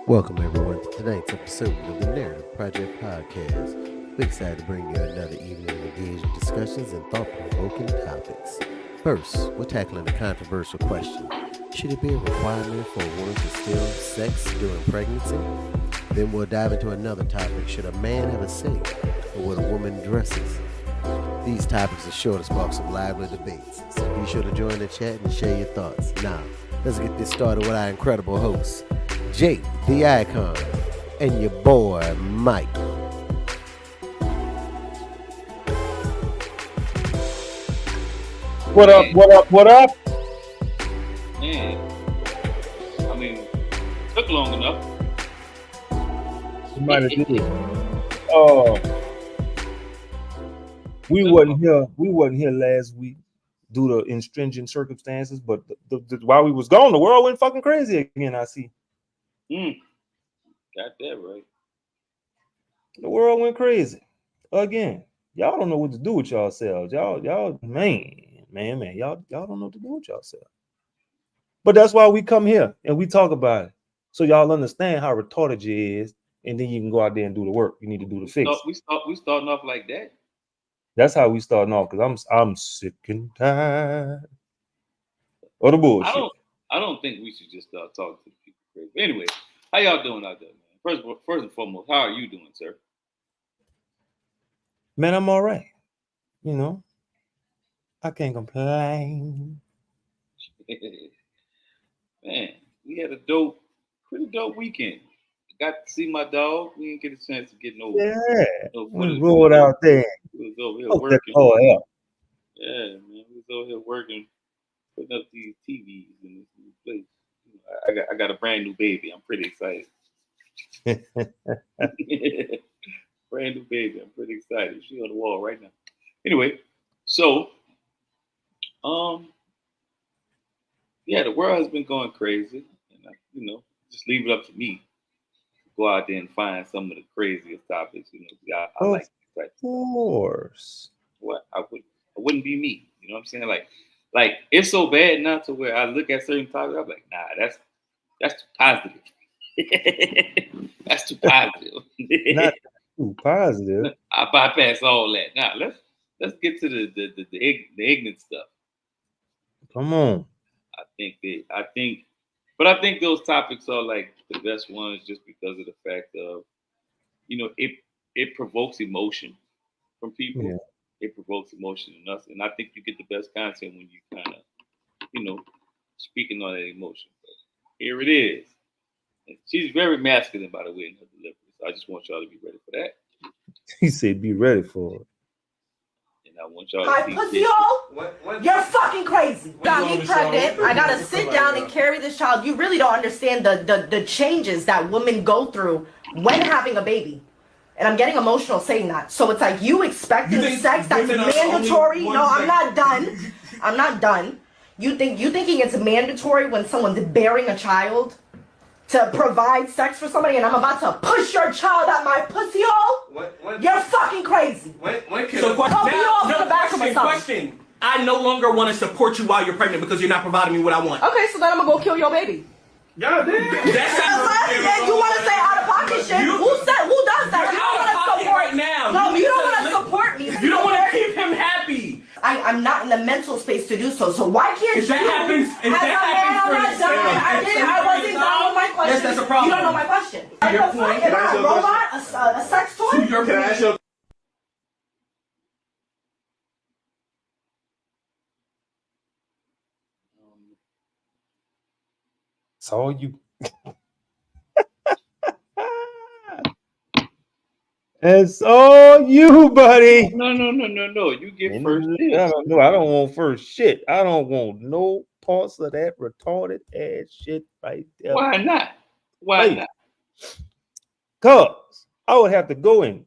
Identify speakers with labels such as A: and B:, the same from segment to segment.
A: Welcome everyone to tonight's episode of the Narrative Project Podcast. We're excited to bring you another evening of engaging discussions and thought-provoking topics. First, we're tackling a controversial question. Should it be a requirement for a woman to steal sex during pregnancy? Then we'll dive into another topic. Should a man have a say in what a woman dresses? These topics are sure to spark some lively debates, so be sure to join the chat and share your thoughts. Now, let's get this started with our incredible hosts, Jake, the Icon, and your boy, Mike.
B: What up, what up, what up?
C: Man, I mean, took long enough.
B: You might have did. We wasn't here last week due to stringent circumstances, but while we was gone, the world went fucking crazy again, I see.
C: Got that right.
B: The world went crazy again. Y'all don't know what to do with yourselves. Y'all, man, y'all don't know what to do with yourselves. But that's why we come here and we talk about it, so y'all understand how retarded you is, and then you can go out there and do the work. You need to do the fix.
C: We starting off like that.
B: That's how we starting off, because I'm sick and tired of the bullshit.
C: I don't think we should just start talking to people crazy. But anyway, how y'all doing out there, man? First and foremost, how are you doing, sir?
B: Man, I'm all right. You know, I can't complain.
C: Man, we had a pretty dope weekend. Got to see my dog. We didn't get a chance to get no.
B: We rolled out there.
C: We was over here working. Yeah, man, we was over here working, putting up these TVs in this new place. I got a brand new baby. I'm pretty excited. Brand new baby. I'm pretty excited. She's on the wall right now. Anyway, so yeah, the world has been going crazy, and just leave it up to me. Go out there and find some of the craziest topics. I like that.
B: Of course.
C: What I wouldn't be me. You know what I'm saying? Like it's so bad now to where I look at certain topics, I'm like, nah, that's too positive. That's too positive.
B: Not too positive.
C: I bypass all that. Now let's get to the ignorant stuff.
B: Come on.
C: I think those topics are like the best ones just because of the fact of, it provokes emotion from people. Yeah. It provokes emotion in us. And I think you get the best content when you kind of, speaking on that emotion. But here it is. And she's very masculine, by the way, in her delivery. So I just want y'all to be ready for that.
B: He said be ready for it.
C: I want y'all
D: to pussy hole? You're fucking crazy. Got me pregnant. I gotta sit down and carry this child. You really don't understand the changes that women go through when having a baby. And I'm getting emotional saying that. So it's like you expecting sex that's mandatory. No, I'm not done. I'm not done. You thinking it's mandatory when someone's bearing a child to provide sex for somebody, and I'm about to push your child at my pussy hole? You're fucking crazy.
E: Question. I no longer want to support you while you're pregnant because you're not providing me what I want.
D: Okay, so then I'm gonna go kill your baby.
E: Yeah,
D: you want to say out of pocket shit? Who does that? You don't want to support
E: right now.
D: No, you don't want to support me.
E: You don't want to keep him happy.
D: I'm not in the mental space to do so. So why can't
E: if that happens,
D: I wasn't done with my question.
E: Yes, that's a problem.
D: You don't know my question. Am I a robot? A sex toy?
B: It's all you. It's all you, buddy.
C: No. You get first.
B: I don't want first shit. I don't want no parts of that retarded ass shit right there.
C: Why not? Why not?
B: Cause I would have to go in.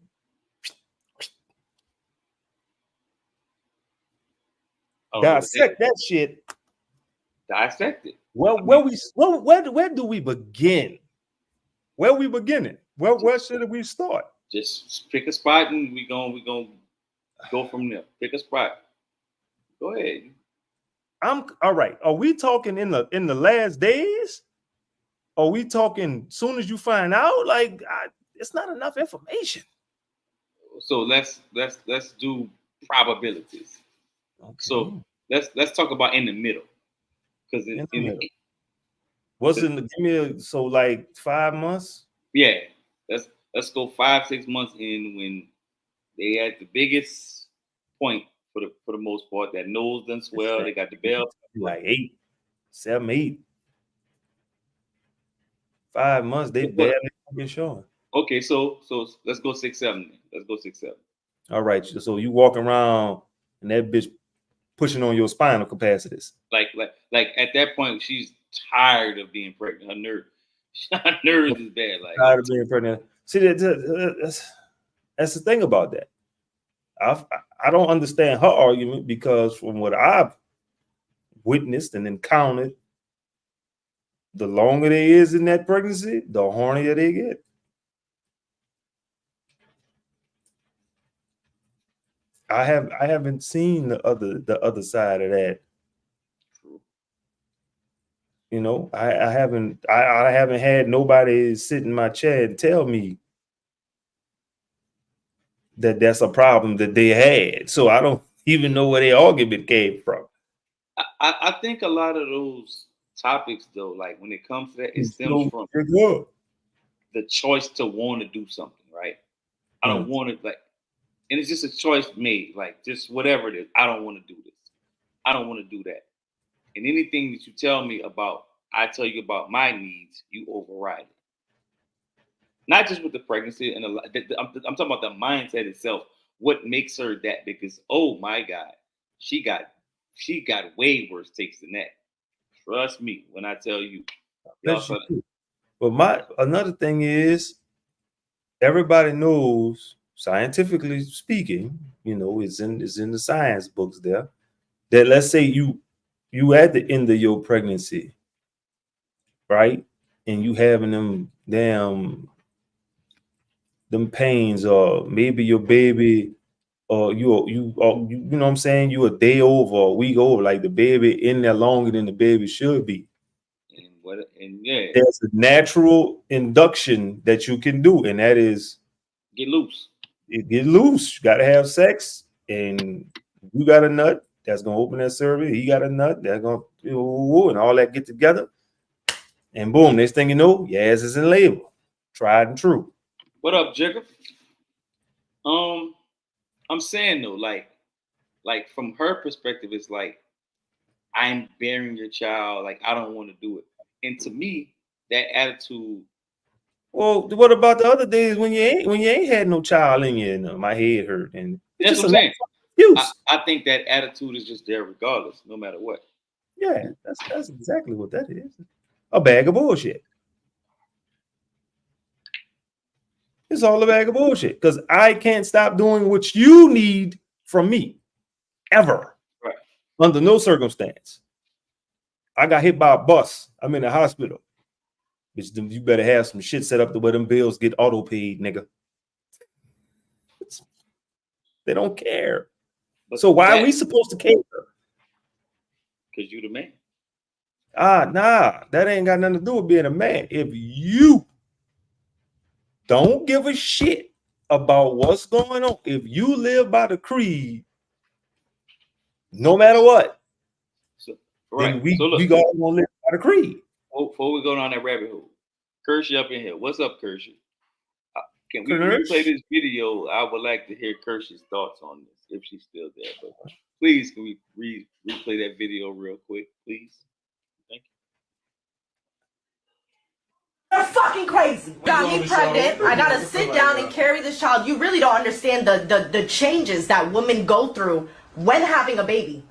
B: Dissect that shit.
C: Dissect it.
B: Well, where do we begin? Where are we beginning? Where should we start?
C: Just pick a spot and we gonna go from there. Pick a spot. Go ahead.
B: I'm all right. Are we talking in the last days? are we talking soon as you find out? Like, it's not enough information.
C: So let's do probabilities.
B: Okay.
C: So let's talk about in the middle, because in the middle.
B: What's in the like 5 months?
C: Yeah, let's go 5-6 months in, when they at the biggest point for the most part. That nose done swell. They got the bell.
B: Like 8, 7, 8. 5 months, they barely fucking showing.
C: Okay, so let's go 6, 7. Let's go 6, 7.
B: All right, so you walk around and that bitch pushing on your spinal capacities.
C: Like at that point, she's tired of being pregnant. Her nerves is bad. Like,
B: tired of being pregnant. See, that's the thing about that. I don't understand her argument, because from what I've witnessed and encountered, the longer they is in that pregnancy, the hornier they get. I haven't seen the other side of that. You know, I haven't had nobody sit in my chair and tell me that that's a problem that they had. So I don't even know where the argument came from.
C: I think a lot of those topics, though, like when it comes to that, it stems from the choice to want to do something, right? I don't want to, like, and it's just a choice made, like, just whatever it is. I don't want to do this. I don't want to do that. And anything that you tell me about, I tell you about my needs, you override it. Not just with the pregnancy, and I'm talking about the mindset itself. What makes her that? Because, oh my God, she got way worse takes than that. Trust me when I tell you.
B: But another thing is, everybody knows, scientifically speaking, you know, it's in the science books there, that let's say you at the end of your pregnancy, right? And you having them pains, or maybe your baby, or you know what I'm saying, you a day over, a week over, like the baby in there longer than the baby should be. There's a natural induction that you can do, and that is
C: get loose.
B: Get loose. You gotta have sex, and you got a nut that's gonna open that cervix. He got a nut that's gonna, and all that get together, and boom, next thing you know, your ass is in labor. Tried and true.
C: What up, Jacob? I'm saying though, like from her perspective, it's like, I'm bearing your child, like I don't want to do it. And to me, that attitude.
B: Well, what about the other days when you ain't had no child in you? And my head hurt, and
C: that's what I'm saying. I think that attitude is just there regardless, no matter what.
B: Yeah, that's exactly what that is. A bag of bullshit. It's all a bag of bullshit, because I can't stop doing what you need from me, ever,
C: right?
B: Under no circumstance. I got hit by a bus. I'm in the hospital. Bitch, you better have some shit set up to where them bills get auto paid, nigga. They don't care. So why are we supposed to care?
C: Because you the man.
B: Nah, that ain't got nothing to do with being a man. If you don't give a shit about what's going on, if you live by the creed, no matter what, then we all gonna live by the creed.
C: Before we go down that rabbit hole, Kershie up in here. What's up, Kershie? Can we replay this video? I would like to hear Kershie's thoughts on this, if she's still there. But please, can we replay that video real quick, please? Thank you.
D: You're fucking crazy. Got me pregnant. I gotta sit down and carry this child. You really don't understand the changes that women go through when having a baby.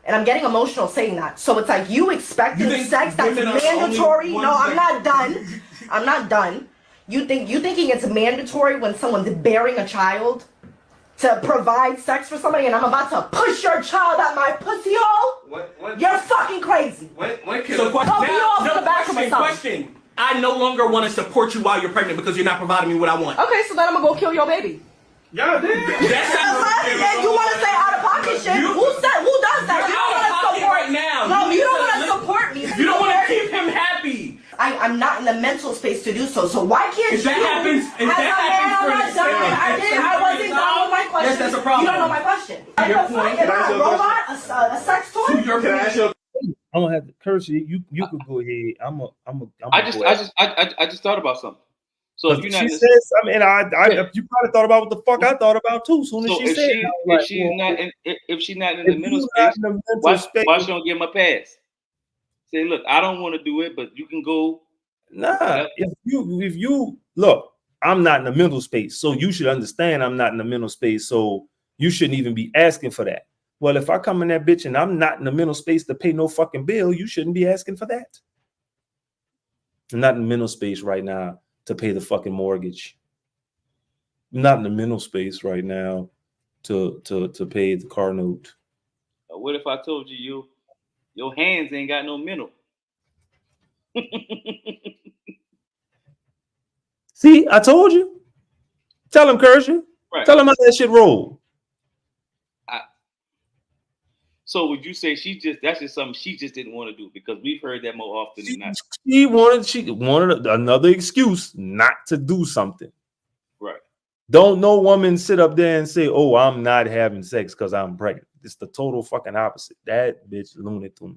D: And I'm getting emotional saying that. So it's like you expecting sex that's mandatory. No, I'm not done. I'm not done. You thinking it's mandatory when someone's bearing a child to provide sex for somebody, and I'm about to push your child at my pussy hole? What? You're fucking crazy.
E: Question. I no longer want to support you while you're pregnant because you're not providing me what I want.
D: Okay, so then I'm gonna go kill your baby.
E: Yeah,
D: and you want to say out of pocket shit? Who does that? You don't want to support
E: right now.
D: No, you don't want to support me.
E: You don't want to keep him happy.
D: I'm not in the mental space to do so. So why can't
E: If that happens,
D: I wasn't done with my question.
E: Yes, that's a problem.
D: You don't know my question.
E: Your point.
D: Am I a robot? A sex toy?
E: Can I ask you?
B: I'm gonna have to curse you. You could go ahead.
C: I just thought about something. So if you're not,
B: she said something, and you probably thought about what the fuck I thought about too. Soon as
C: so
B: she said,
C: if she's not in the mental space, why she don't give him a pass? Say, look, I don't want to do it, but you can go.
B: Nah, if you look, I'm not in the mental space, so you should understand I'm not in the mental space, so you shouldn't even be asking for that. Well, if I come in that bitch and I'm not in the mental space to pay no fucking bill, you shouldn't be asking for that. I'm not in the mental space right now to pay the fucking mortgage. I'm not in the mental space right now to pay the car note.
C: What if I told you your hands ain't got no mental?
B: See, I told you. Tell him, Kershaw. Right. Tell him how that shit roll.
C: So would you say that's just something she just didn't want to do? Because we've heard that more often than not.
B: She wanted another excuse not to do something.
C: Right.
B: Don't no woman sit up there and say, "Oh, I'm not having sex because I'm pregnant." It's the total fucking opposite. That bitch lunatic to me.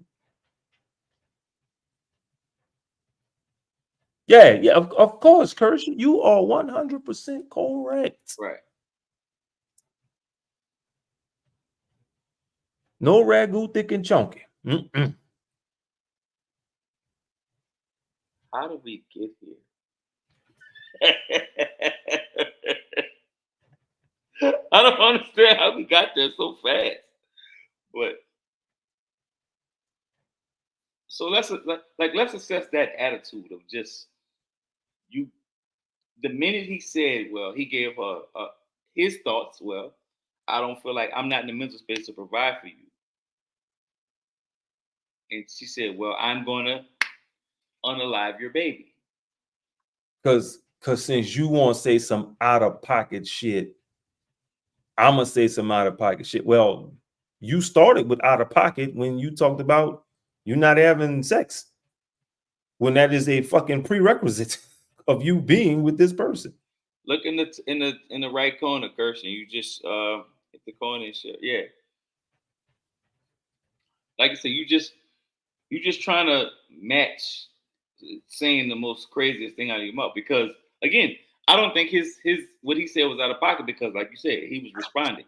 B: Yeah, of course, Kershaw. You are 100% correct.
C: Right.
B: No ragu, thick and chunky.
C: How did we get here? I don't understand how we got there so fast. But so let's assess that attitude of just you. The minute he said, well, he gave her his thoughts. Well, I don't feel like I'm not in the mental space to provide for you. And she said, well, I'm going to unalive your baby.
B: Because since you want to say some out-of-pocket shit, I'm going to say some out-of-pocket shit. Well, you started with out-of-pocket when you talked about you not having sex. When that is a fucking prerequisite of you being with this person.
C: Look in the right corner, Kirsten. You just hit the corner and shit. Yeah. Like I said, you just trying to match saying the most craziest thing out of your mouth. Because again, I don't think his what he said was out of pocket because, like you said, he was responding.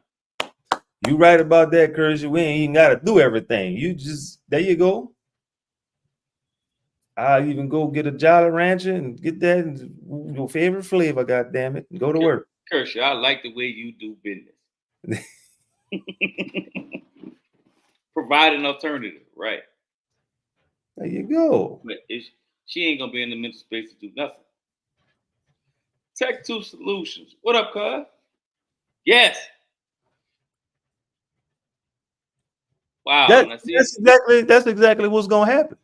B: You right about that, Kirsten. We ain't even gotta do everything. You just there you go. I'll even go get a Jolly Rancher and get that your favorite flavor, goddamn it, and go to work.
C: Kershaw, I like the way you do business. Provide an alternative, right?
B: There you go.
C: But she ain't gonna be in the mental space to do nothing. Tech 2 Solutions. What up, cuz? Yes. Wow.
B: That's exactly what's gonna happen.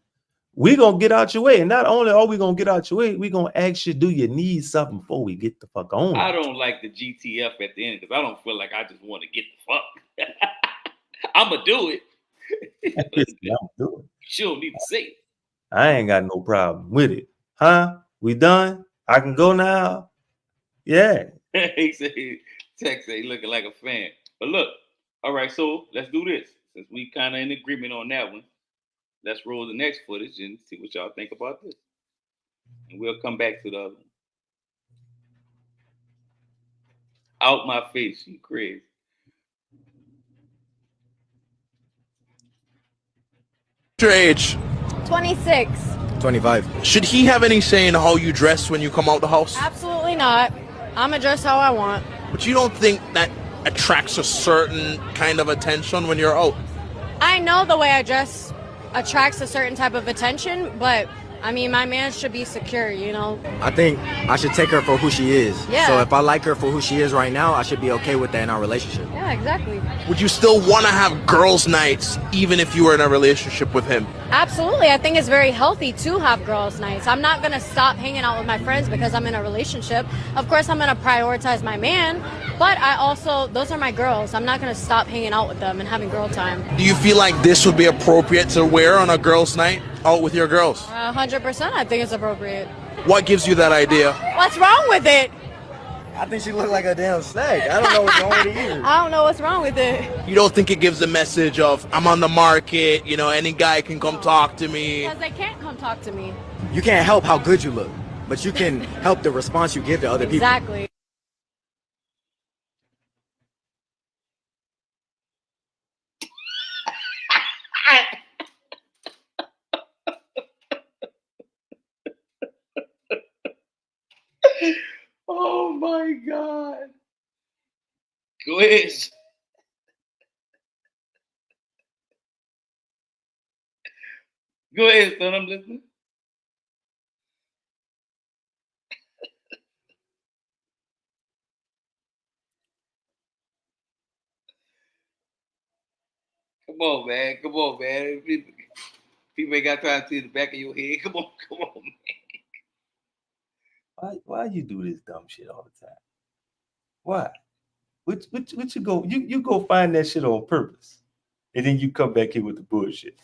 B: We're gonna get out your way. And not only are we gonna get out your way, we're gonna ask you, do you need something before we get the fuck on?
C: I don't like the GTF at the end because I don't feel like I just want to get the fuck. I'ma do it. She don't need to say it.
B: I ain't got no problem with it. Huh? We done? I can go now? Yeah.
C: He said, Tech say looking like a fan. But look, all right, so let's do this. Since we kind of in agreement on that one, let's roll the next footage and see what y'all think about this. And we'll come back to the other one. Out my face, you crazy.
F: Your age?
G: 26.
F: 25. Should he have any say in how you dress when you come out the house?
G: Absolutely not. I'm gonna dress how I want.
F: But you don't think that attracts a certain kind of attention when you're out?
G: I know the way I dress attracts a certain type of attention, but I mean, my man should be secure, you know?
H: I think I should take her for who she is.
G: Yeah.
H: So if I like her for who she is right now, I should be okay with that in our relationship.
G: Yeah, exactly.
F: Would you still want to have girls' nights even if you were in a relationship with him?
G: Absolutely. I think it's very healthy to have girls' nights. I'm not going to stop hanging out with my friends because I'm in a relationship. Of course, I'm going to prioritize my man, but those are my girls. I'm not going to stop hanging out with them and having girl time.
F: Do you feel like this would be appropriate to wear on a girls' night? out with your girls?
G: 100%, I think it's appropriate.
F: What gives you that idea?
G: What's wrong with it?
H: I think she looked like a damn snake. I don't know what's wrong with it either.
G: I don't know what's wrong with it.
F: You don't think it gives the message of I'm on the market, you know, any guy can come talk to me?
G: Because they can't come talk to me.
H: You can't help how good you look, but you can help the response you give to other people.
G: Exactly.
C: Oh my God. Go ahead. Go ahead, son. I'm listening. Come on, man. Come on, man. People ain't got time to see the back of your head. Come on, man.
B: Why you do this dumb shit all the time? Why? What you go? You go find that shit on purpose, and then you come back here with the bullshit.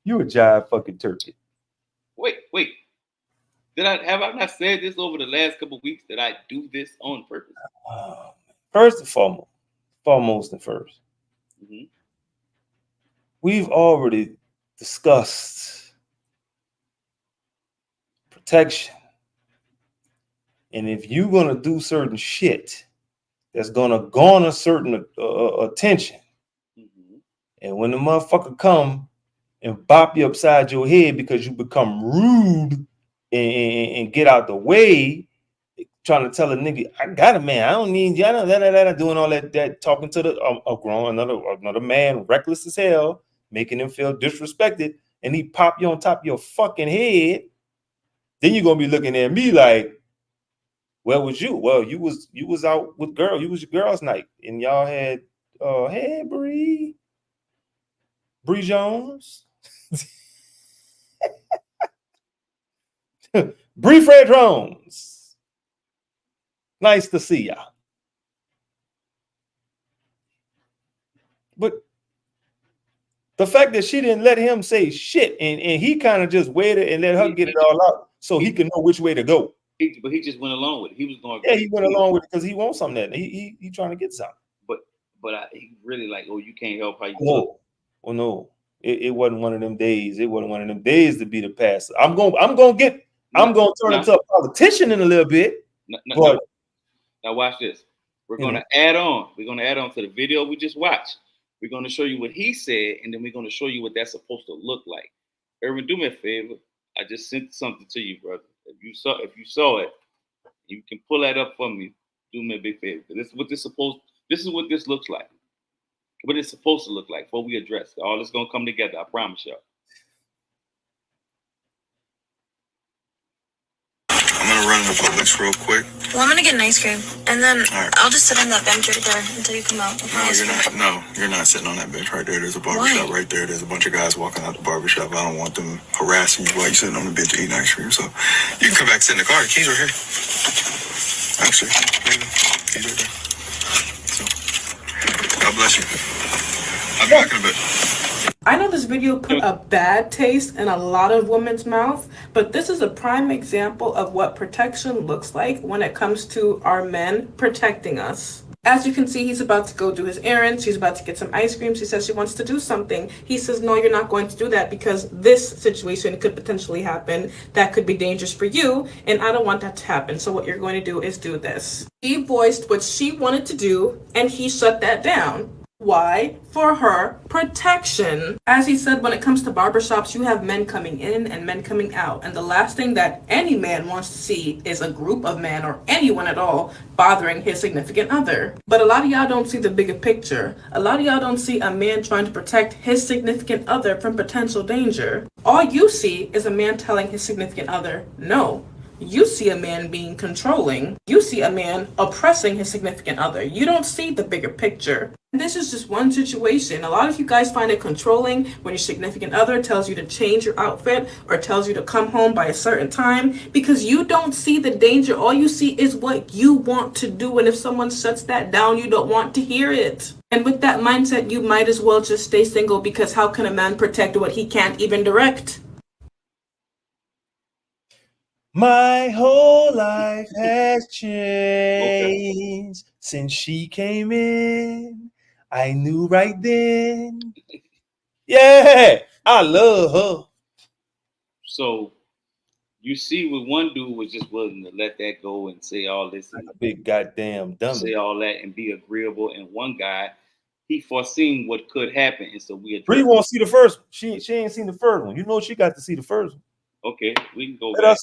B: You a jive fucking turkey.
C: Wait. Have I not said this over the last couple of weeks that I do this on purpose?
B: First and foremost,
C: Mm-hmm.
B: We've already discussed protection. And if you're going to do certain shit that's going to garner certain attention,
C: Mm-hmm.
B: and when the motherfucker come and bop you upside your head because you become rude and get out the way, trying to tell a nigga, I got a man, I don't need you, doing all that talking to another man, reckless as hell, making him feel disrespected, and he pop you on top of your fucking head, then you're going to be looking at me like, where was you? Well, you was out with girl. You was your girls' night, and y'all had hey Bree Jones, Bree Fred Jones. Nice to see ya. But the fact that she didn't let him say shit, and he kind of just waited and let her get it all out, so he could know which way to go.
C: But he just went along with it. He was going.
B: Yeah, he went along with it because he wants something. That he trying to get something.
C: But he really like, oh, you can't help how you
B: look. Oh no, it wasn't one of them days. It wasn't one of them days to be the pastor. I'm gonna turn into a politician in a little bit.
C: Now watch this. We're gonna add on. We're gonna add on to the video we just watched. We're gonna show you what he said, and then we're gonna show you what that's supposed to look like. Erwin, do me a favor. I just sent something to you, brother. If you saw it, you can pull that up for me. Do me a big favor. This is what this looks like. What it's supposed to look like before we address it. All this gonna come together. I promise y'all.
I: I'm gonna run to Publix real quick.
J: Well, I'm gonna get an ice cream, and then I'll just sit on that bench right there until you come out.
I: You're not sitting on that bench right there. There's a barbershop right there. There's a bunch of guys walking out the barbershop. I don't want them harassing you while you're sitting on the bench eating ice cream. So you can come back, sit in the car. The keys are here. Actually, keys right there. So God bless you. I'll be back in a bit.
K: I know this video put a bad taste in a lot of women's mouth, but this is a prime example of what protection looks like when it comes to our men protecting us. As you can see, he's about to go do his errands. She's about to get some ice cream. She says she wants to do something. He says, no, you're not going to do that because this situation could potentially happen. That could be dangerous for you, and I don't want that to happen. So what you're going to do is do this. She voiced what she wanted to do, and he shut that down. Why? For her protection. As he said, when it comes to barbershops, you have men coming in and men coming out. And the last thing that any man wants to see is a group of men or anyone at all bothering his significant other. But a lot of y'all don't see the bigger picture. A lot of y'all don't see a man trying to protect his significant other from potential danger. All you see is a man telling his significant other, no. You see a man being controlling. You see a man oppressing his significant other. You don't see the bigger picture. This is just one situation. A lot of you guys find it controlling when your significant other tells you to change your outfit or tells you to come home by a certain time because you don't see the danger. All you see is what you want to do. And if someone shuts that down, you don't want to hear it. And with that mindset, you might as well just stay single because how can a man protect what he can't even direct?
B: My whole life has changed since she came in. I knew right then. Yeah, I love her.
C: So you see, what one dude was just willing to let that go and say all this
B: Like
C: and
B: a big goddamn dummy.
C: say all that and be agreeable, and one guy, he foreseen what could happen, and so we
B: Bree
C: addressed.
B: won't see the first one. She ain't seen the first one. You know she got to see the first one.
C: Okay, we can go
B: Let
C: back.
B: us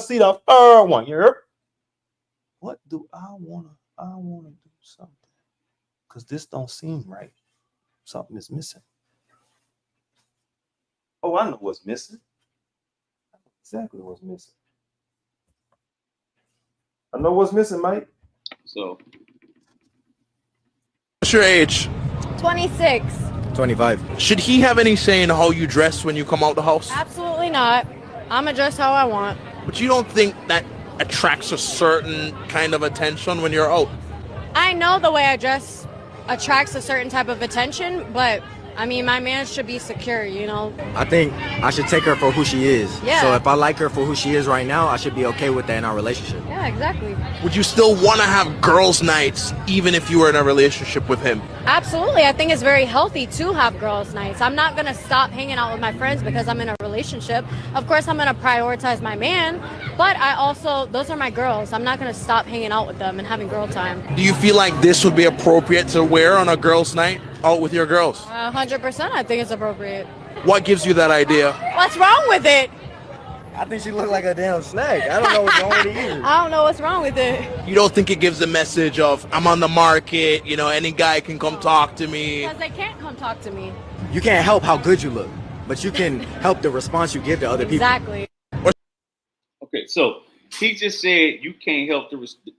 B: see the third one. You heard? What do I wanna do something? Because this don't seem right. Something is missing. Oh, I know what's missing. I know exactly what's missing. I know what's missing, Mike.
C: So
F: What's your age?
G: 26.
H: 25.
F: Should he have any say in how you dress when you come out the house?
G: Absolutely not. I'ma dress how I want.
F: But you don't think that attracts a certain kind of attention when you're out?
G: I know the way I dress attracts a certain type of attention, but I mean, my man should be secure, you know?
H: I think I should take her for who she is.
G: Yeah.
H: So if I like her for who she is right now, I should be okay with that in our relationship.
G: Yeah, exactly.
F: Would you still want to have girls' nights even if you were in a relationship with him?
G: Absolutely. I think it's very healthy to have girls' nights. I'm not going to stop hanging out with my friends because I'm in a relationship. Of course, I'm going to prioritize my man, but I also, those are my girls. I'm not going to stop hanging out with them and having girl time.
F: Do you feel like this would be appropriate to wear on a girls' night out with your girls?
G: 100%, I think it's appropriate.
F: What gives you that idea?
G: What's wrong with it?
H: I think she looked like a damn snake. I don't know what's wrong with it either.
G: I don't know what's wrong with it.
F: You don't think it gives a message of, I'm on the market, you know, any guy can come talk to me?
G: Because they can't come talk to me.
H: You can't help how good you look, but you can help the response you give to other people.
G: Exactly.
C: okay, so he just said you can't help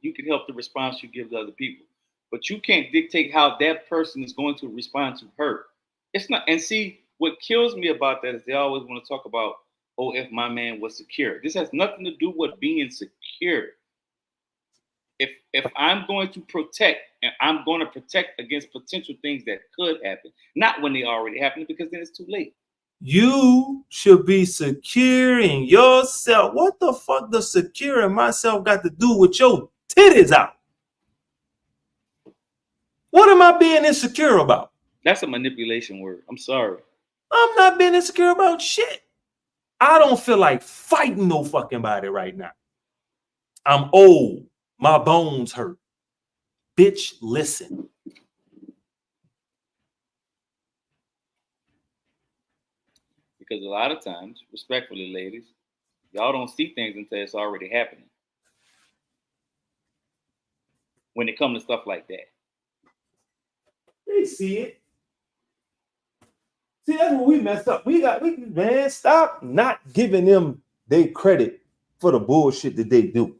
C: you can help the response you give to other people, but you can't dictate how that person is going to respond to her. It's not. And see, what kills me about that is they always want to talk about, oh, if my man was secure. This has nothing to do with being secure. If I'm going to protect, and I'm going to protect against potential things that could happen, not when they already happened, because then it's too late.
B: You should be secure in yourself. What the fuck does secure in myself got to do with your titties out? What am I being insecure about?
C: That's a manipulation word. I'm sorry.
B: I'm not being insecure about shit. I don't feel like fighting no fucking body right now. I'm old. My bones hurt. Bitch, listen.
C: Because a lot of times, respectfully, ladies, y'all don't see things until it's already happening. When it comes to stuff like that.
B: They see it. See, that's what we messed up. Man, stop not giving them their credit for the bullshit that they do.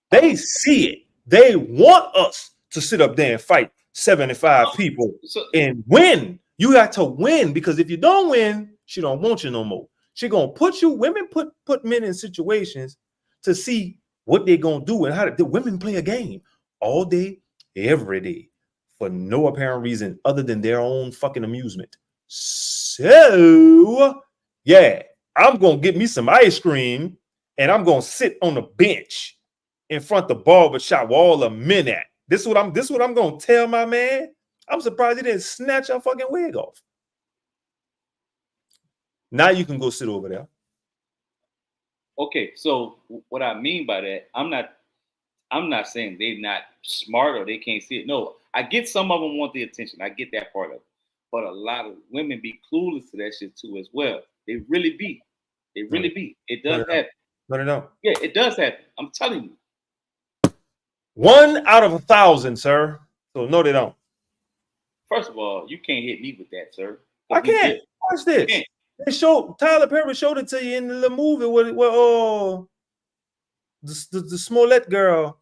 B: They see it. They want us to sit up there and fight 75 people and win. You got to win, because if you don't win, she don't want you no more. She gonna put you, women put men in situations to see what they gonna do and how the women play a game all day, every day, for no apparent reason other than their own fucking amusement. So, yeah, I'm gonna get me some ice cream and I'm gonna sit on the bench in front of the barbershop where all the men at. This is what I'm gonna tell my man. I'm surprised he didn't snatch your fucking wig off. Now you can go sit over there.
C: Okay, so what I mean by that, I'm not saying they're not smart or they can't see it. No, I get some of them want the attention. I get that part of it. But a lot of women be clueless to that shit too as well. They really be. They really be. It does happen.
B: No, they don't.
C: Yeah, it does happen. I'm telling you.
B: 1 out of 1,000, sir. So no, they don't.
C: First of all, you can't hit me with that, sir.
B: I can't. Watch this. They Tyler Perry showed it to you in the movie where the Smollett girl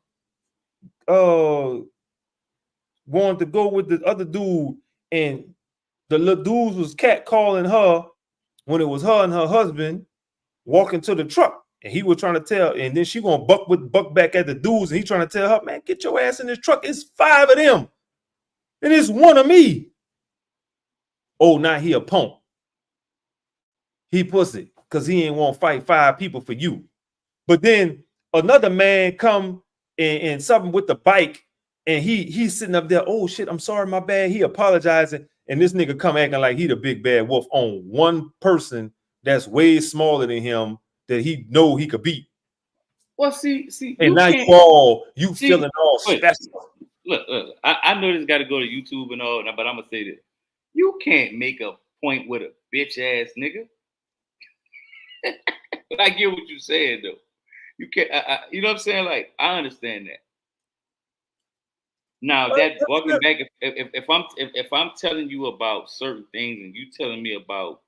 B: wanted to go with the other dude, and the little dude was catcalling her when it was her and her husband walking to the truck. And he was trying to tell, and then she gonna buck back at the dudes, and he trying to tell her, man, get your ass in this truck. It's 5 of them, and it's 1 of me. Oh, now he a punk. He pussy, because he ain't want to fight 5 people for you. But then another man come and something with the bike, and he's sitting up there. Oh shit, I'm sorry, my bad. He apologizing, and this nigga come acting like he the big bad wolf on one person that's way smaller than him that he know he could beat.
C: Well, see,
B: and now you feeling all special.
C: Look, I know this got to go to YouTube and all, but I'm gonna say this: you can't make a point with a bitch ass nigga. But I get what you're saying though. You can't, you know what I'm saying? Like I understand that. Now that walking back, if I'm telling you about certain things and you telling me about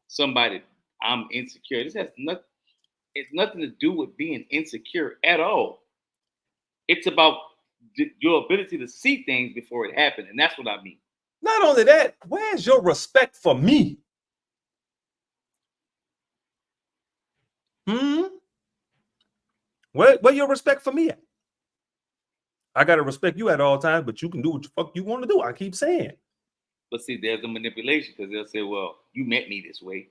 C: somebody I'm insecure, this has nothing. It's nothing to do with being insecure at all. It's about your ability to see things before it happens, and that's what I mean.
B: Not only that, where's your respect for me? Where your respect for me at? I gotta respect you at all times, but you can do what the fuck you want to do. I keep saying.
C: But see, there's a manipulation because they'll say, "Well, you met me this way.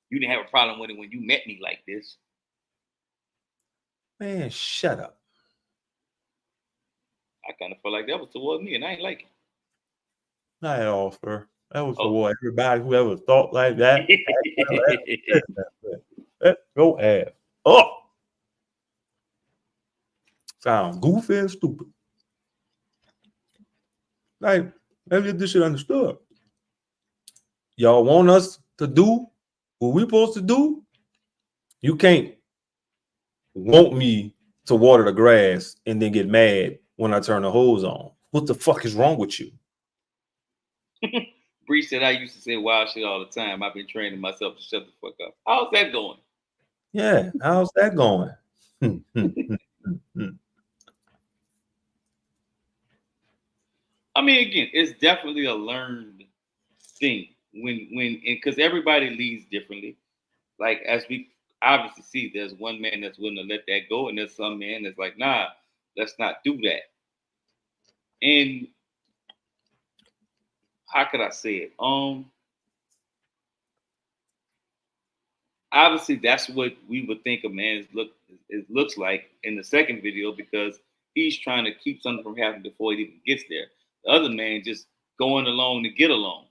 C: You didn't have a problem with it when you met me like this."
B: Man, shut up.
C: I kind of felt like that was towards me, and I ain't like it.
B: Not at all, sir. That was toward everybody who ever thought like that. Go ass up. Sound goofy and stupid. Like, let's get this shit understood. Y'all want us to do what we supposed to do? You can't want me to water the grass and then get mad when I turn the hose on. What the fuck is wrong with you?
C: Bree said I used to say wild shit all the time. I've been training myself to shut the fuck up. How's that going?
B: Yeah, how's that going?
C: I mean, again, it's definitely a learned thing when because everybody leads differently. Like as we obviously see, there's one man that's willing to let that go, and there's some man that's like, nah, let's not do that. And how could I say it? Obviously that's what we would think a man's looks like in the second video because he's trying to keep something from happening before it even gets there. The other man just going along to get along.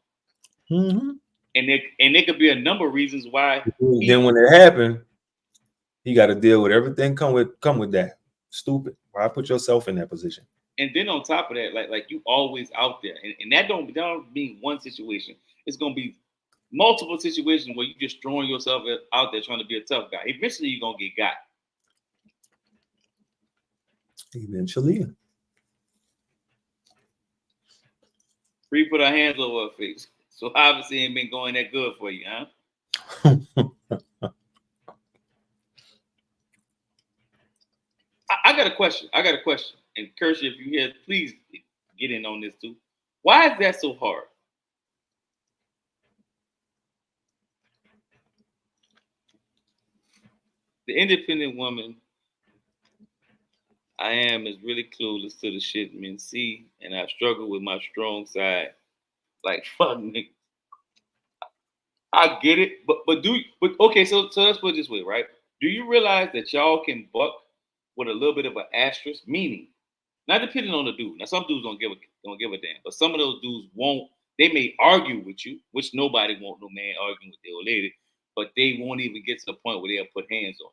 B: Mm-hmm.
C: And there could be a number of reasons why.
B: Then when it happened, he got to deal with everything come with that. Stupid. Why put yourself in that position?
C: And then on top of that, like you always out there, and that don't mean one situation. It's gonna be multiple situations where you just throwing yourself out there trying to be a tough guy. Eventually, you're gonna get got.
B: Eventually.
C: Bree put her hands over her face. So obviously, it ain't been going that good for you, huh? I got a question. And Kershaw, if you're here, please get in on this too. Why is that so hard? The independent woman I am is really clueless to the shit men see, and I struggle with my strong side. Like fuck nigga. I get it, but okay, so let's put it this way, right? Do you realize that y'all can buck with a little bit of an asterisk? Meaning, not depending on the dude. Now, some dudes don't give a damn, but some of those dudes won't. They may argue with you, which nobody want no man arguing with their old lady, but they won't even get to the point where they'll put hands on you.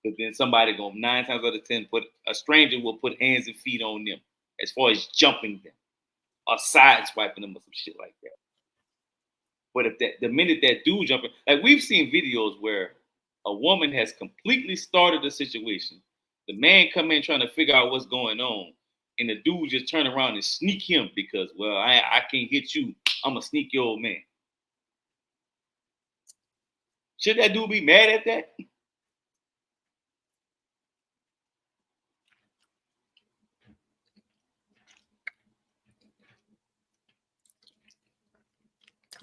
C: Because then somebody 9 times out of 10 a stranger will put hands and feet on them as far as jumping them or sideswiping them or some shit like that. But if the minute that dude jumping, like we've seen videos where a woman has completely started the situation, the man come in trying to figure out what's going on, and the dude just turn around and sneak him because, well, I can't hit you. I'm a sneaky old man. Should that dude be mad at that?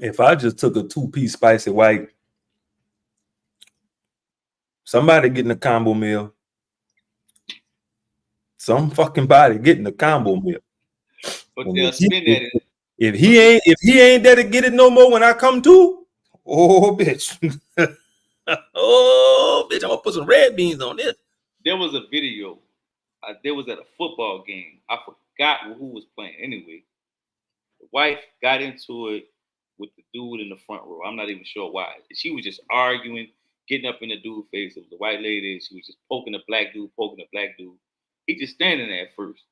B: If I just took a 2-piece spicy white, somebody getting a combo meal. Some fucking body getting a combo meal.
C: But they'll spin at it.
B: If he ain't there to get it no more when I come to, oh bitch. Oh, bitch, I'm gonna put some red beans on this.
C: There was a video. There was at a football game. I forgot who was playing. Anyway, the wife got into it with the dude in the front row. I'm not even sure why. She was just arguing, getting up in the dude's face. It was the white lady. She was just poking the black dude. He just standing there at first.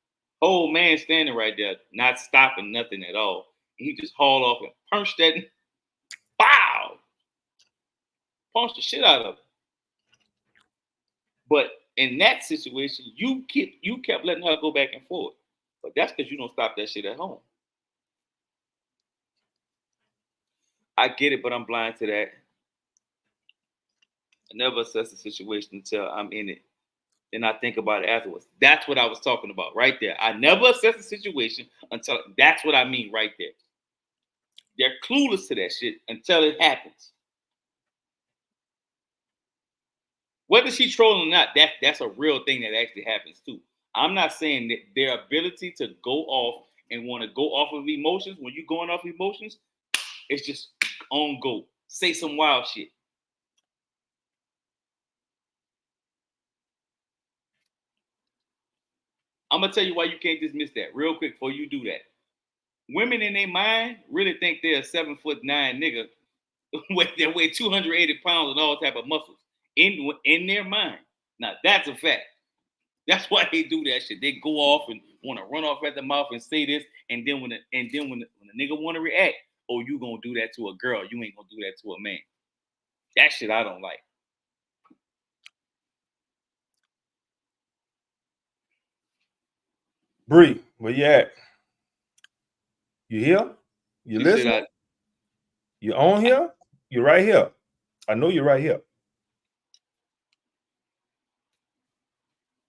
C: Whole man standing right there, not stopping nothing at all. And he just hauled off and punched that. Bow! Punched the shit out of him. But in that situation, you kept letting her go back and forth. But that's because you don't stop that shit at home. I get it, but I'm blind to that. I never assess the situation until I'm in it. Then I think about it afterwards. That's what I was talking about right there. I never assess the situation until that's what I mean right there. They're clueless to that shit until it happens. Whether she's trolling or not, that's a real thing that actually happens too. I'm not saying that their ability to go off and want to go off of emotions, when you're going off emotions, it's just on go. Say some wild shit. I'm going to tell you why you can't dismiss that real quick before you do that. Women in their mind really think they're a 7'9" nigga that weigh 280 pounds and all type of muscles in their mind. Now, that's a fact. That's why they do that shit. They go off and want to run off at the mouth and say this, and then when the nigga want to react, oh, you gonna do that to a girl, you ain't gonna do that to a man. That shit I don't like.
B: Bree, where you at? You here? You listening? You on here? You right here. I know you're right here.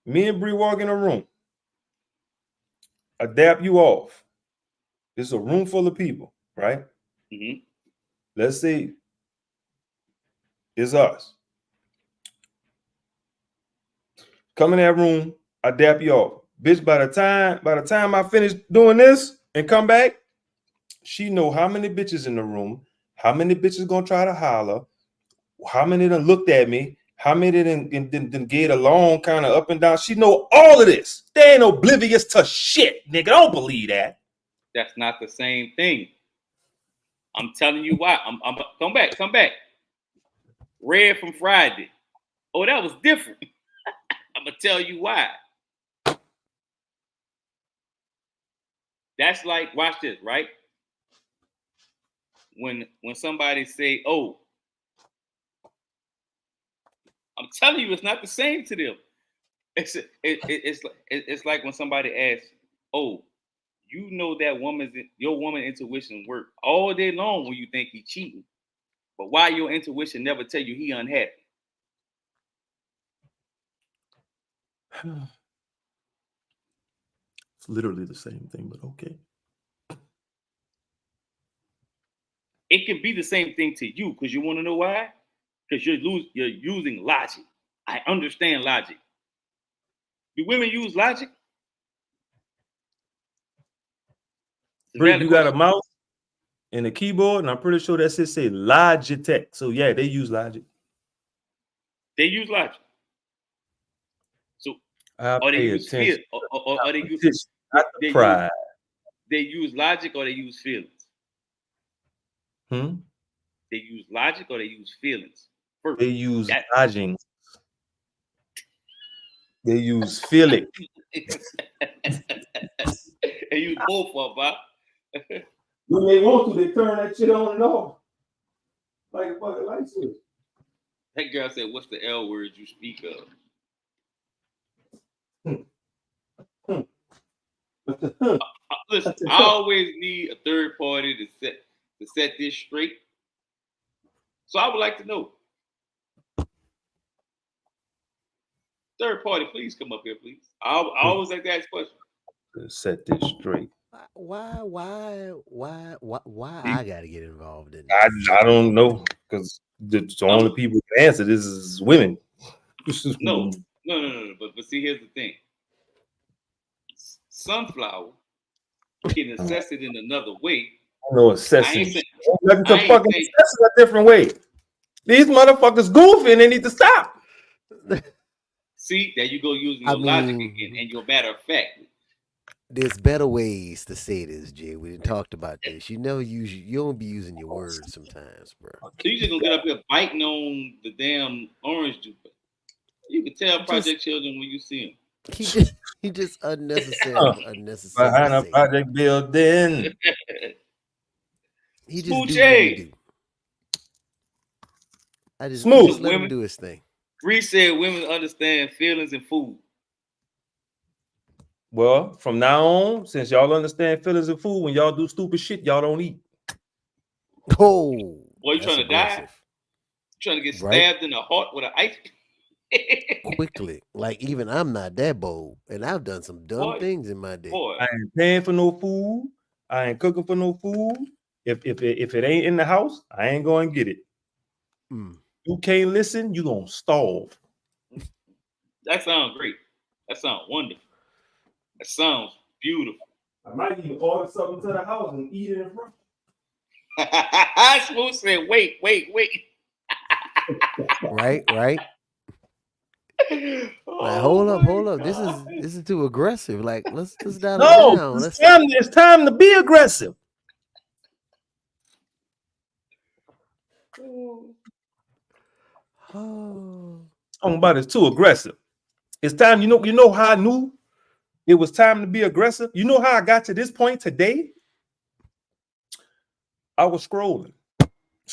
B: Me and Bree walk in a room. I dap you off. It's a room full of people, right?
C: Mm-hmm.
B: Let's say it's us. Come in that room, I dap you off. Bitch, by the time I finish doing this and come back, she know how many bitches in the room, how many bitches gonna try to holler, how many done looked at me, how many done get along kind of up and down. She know all of this. They ain't oblivious to shit, nigga. Don't believe that.
C: That's not the same thing. I'm telling you why. I'm come back. Red from Friday. Oh, that was different. I'm gonna tell you why. That's like, watch this, right? When somebody say, oh, I'm telling you, it's not the same to them. It's like when somebody asks, oh, you know that your woman intuition work all day long when you think he's cheating, but why your intuition never tell you he unhappy?
B: It's literally the same thing, but okay.
C: It can be the same thing to you, because you want to know why? Because you're using logic. I understand logic. Do women use logic?
B: Bree, you got a mouse and a keyboard, and I'm pretty sure that shit say Logitech. So yeah, they use logic.
C: They use logic. So or they use feelings, or they use pride. They use logic or they use feelings. They use logic or they use feelings.
B: First, they use logic. They use feeling.
C: They use both of them, huh?
B: When they want to, they turn that shit on and off. Like a fucking light switch.
C: That girl said, what's the L word you speak of? Listen, I always need a third party to set this straight. So I would like to know. Third party, please come up here, please. I always like to ask questions.
B: Set this straight.
A: Why I gotta get involved in
B: this? I don't know, because the only people who can answer this is women.
C: No. But see, here's the thing. Sunflower can assess it in another way.
B: No assessing. Assess it a different way. These motherfuckers goofy and they need to stop.
C: See, there you go using your logic again and your matter of fact.
A: There's better ways to say this, Jay. We didn't talked about this. You never use you don't be using your words sometimes, bro.
C: So you just gonna get up here biting on the damn orange juice. You can tell Project Children when you see him.
A: He just unnecessary.
B: Behind a project building.
A: He just do what he do. I just let him do his thing.
C: Bree said women understand feelings and food.
B: Well, from now on, since y'all understand feelings and food, when y'all do stupid shit, y'all don't eat.
A: Oh,
C: boy, you trying to die? You trying to get stabbed in the heart with an ice?
A: Quickly, like even I'm not that bold, and I've done some dumb things in my day.
B: I ain't paying for no food. I ain't cooking for no food. If it ain't in the house, I ain't going to get it. You can't listen, you gonna starve.
C: That sounds great. That sounds wonderful. That sounds beautiful.
B: I might even order something to the house and eat it in front.
C: Smooth said, wait.
A: Right. Like, hold up. This is too aggressive. Like, let's dial it down.
B: It's time to be aggressive. But it's too aggressive. It's time. You know how I knew it was time to be aggressive? You know how I got to this point today? I was scrolling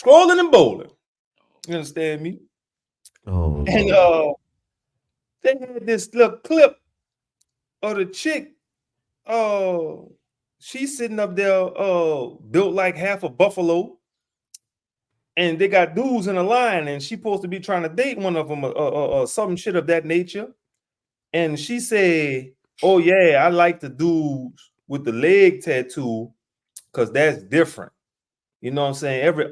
B: and bowling. You understand me?
A: Oh.
B: And they had this little clip of the chick. She's sitting up there, built like half a buffalo. And they got dudes in a line, and she's supposed to be trying to date one of them, some shit of that nature. And she said, "Oh yeah, I like the dudes with the leg tattoo, because that's different." You know what I'm saying?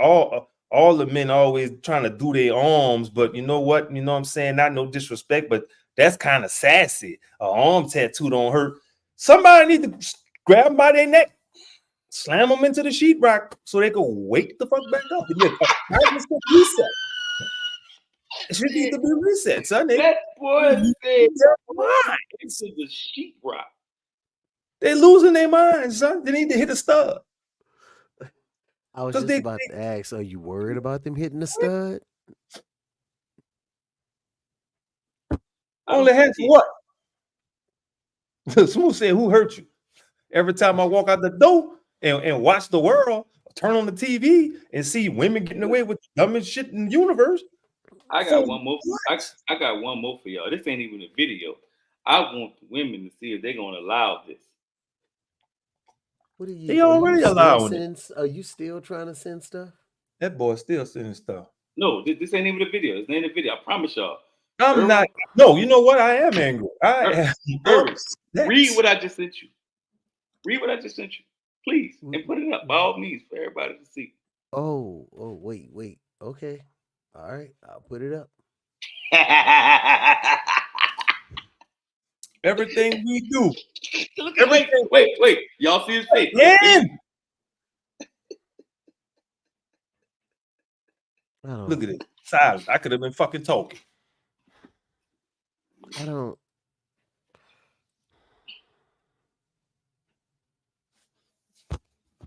B: All the men always trying to do their arms, but you know what? You know what I'm saying? Not no disrespect, but that's kind of sassy. An arm tattoo don't hurt. Somebody need to grab them by their neck, slam them into the sheetrock so they can wake the fuck back up. Reset. It should need to be reset, son.
C: That boy said, into the sheetrock.
B: They losing their minds, son. They need to hit a stud.
A: I was just about to ask, are you worried about them hitting the stud?
B: Only has what? Smooth said, who hurt you? Every time I walk out the door and watch the world, turn on the TV and see women getting away with the dumbest shit in the universe.
C: I got one more. I got one more for y'all. This ain't even a video. I want the women to see if they're gonna allow this.
A: What are you?
B: They already allowing
A: it. Are you still trying to send stuff?
B: That boy's still sending stuff.
C: No, this ain't even a video. It's not a video. I promise y'all.
B: I'm not. No, you know what? I am angry.
C: Read what I just sent you. Read what I just sent you, please, and put it up by all means for everybody to see.
A: Oh, wait. Okay, all right, I'll put it up.
B: Everything we do.
C: Wait. Y'all see his face?
B: Yeah. Look at it. Silence. I could have been fucking talking.
A: I don't.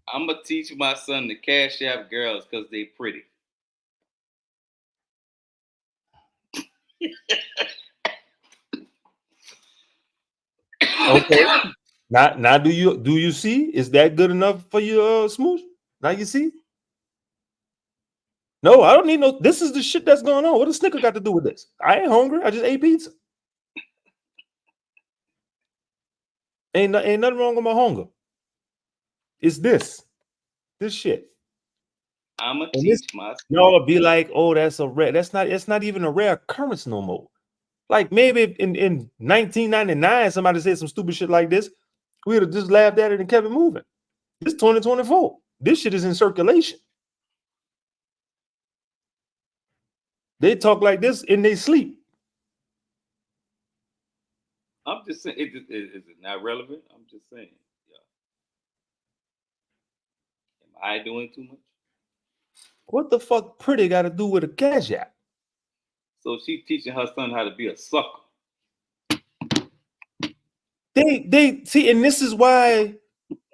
C: I'm gonna teach my son to cash app girls because they pretty.
B: Okay. Now do you see? Is that good enough for you, Smooth? Now you see? No, I don't need no. This is the shit that's going on. What does Snicker got to do with this? I ain't hungry. I just ate pizza. Ain't nothing wrong with my hunger. It's this shit.
C: I'm gonna teach my son.
B: Y'all be like, oh, that's a rare. It's not even a rare occurrence no more. Like maybe in 1999, somebody said some stupid shit like this, we would have just laughed at it and kept it moving. It's 2024. This shit is in circulation. They talk like this in their sleep.
C: I'm just saying, is it not relevant? I'm just saying. Yeah. Am I doing too much?
B: What the fuck pretty got to do with a cash app?
C: So she teaching her son how to be a sucker.
B: They see, and this is why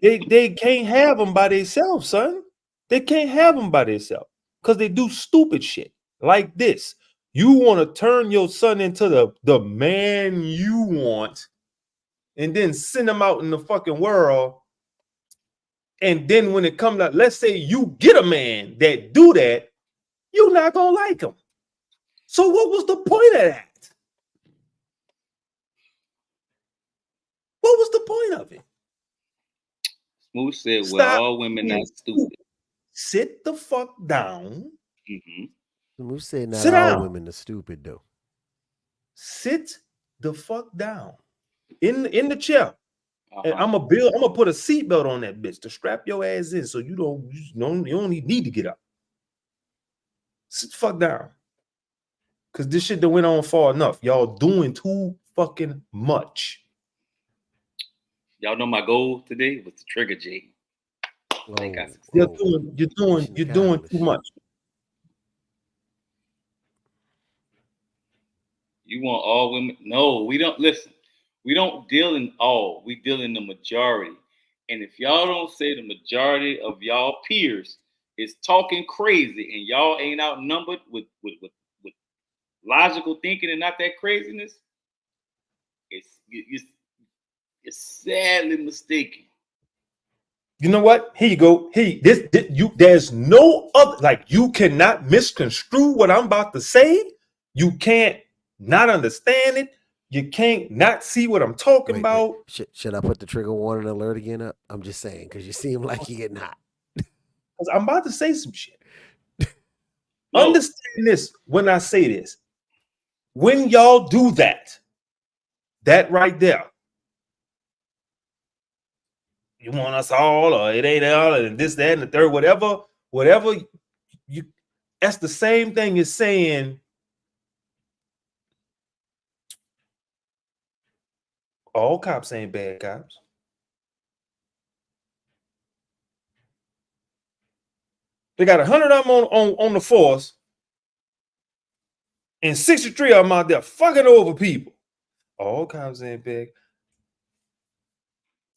B: they can't have them by themselves, son. They can't have them by themselves because they do stupid shit like this. You want to turn your son into the man you want, and then send him out in the fucking world. And then when it comes out, let's say you get a man that do that, you're not gonna like him. So what was the point of that? What was the point of it?
C: Smooth said,
B: Stop
C: well, all women not stupid.
B: Sit the fuck down.
C: Mm-hmm.
A: Smooth said not
B: Sit
A: all
B: down.
A: women are stupid though.
B: Sit the fuck down in the chair. And
C: Uh-huh.
B: I'm gonna put a seatbelt on that bitch to strap your ass in so you don't need to get up. Sit the fuck down. Cause this shit that went on far enough. Y'all doing too fucking much.
C: Y'all know my goal today was to trigger Jay.
B: You're doing too much.
C: You want all women? No, we don't. Listen, we don't deal in all. We deal in the majority. And if y'all don't say the majority of y'all peers is talking crazy and y'all ain't outnumbered with logical thinking and not that craziness, it's sadly mistaken.
B: You know what? Here you go. There's no other, like, you cannot misconstrue what I'm about to say. You can't not understand it. You can't not see what I'm talking about.
A: Should I put the trigger warning alert again up? I'm just saying, because you seem like you're getting hot.
B: Because I'm about to say some shit. No. Understand this when I say this. When y'all do that right there, you want us all, or it ain't all, and this, that, and the third, whatever you, that's the same thing as saying all cops ain't bad cops. They got 100 of them on the force, and 63 of them out there fucking over people. All cops ain't bad.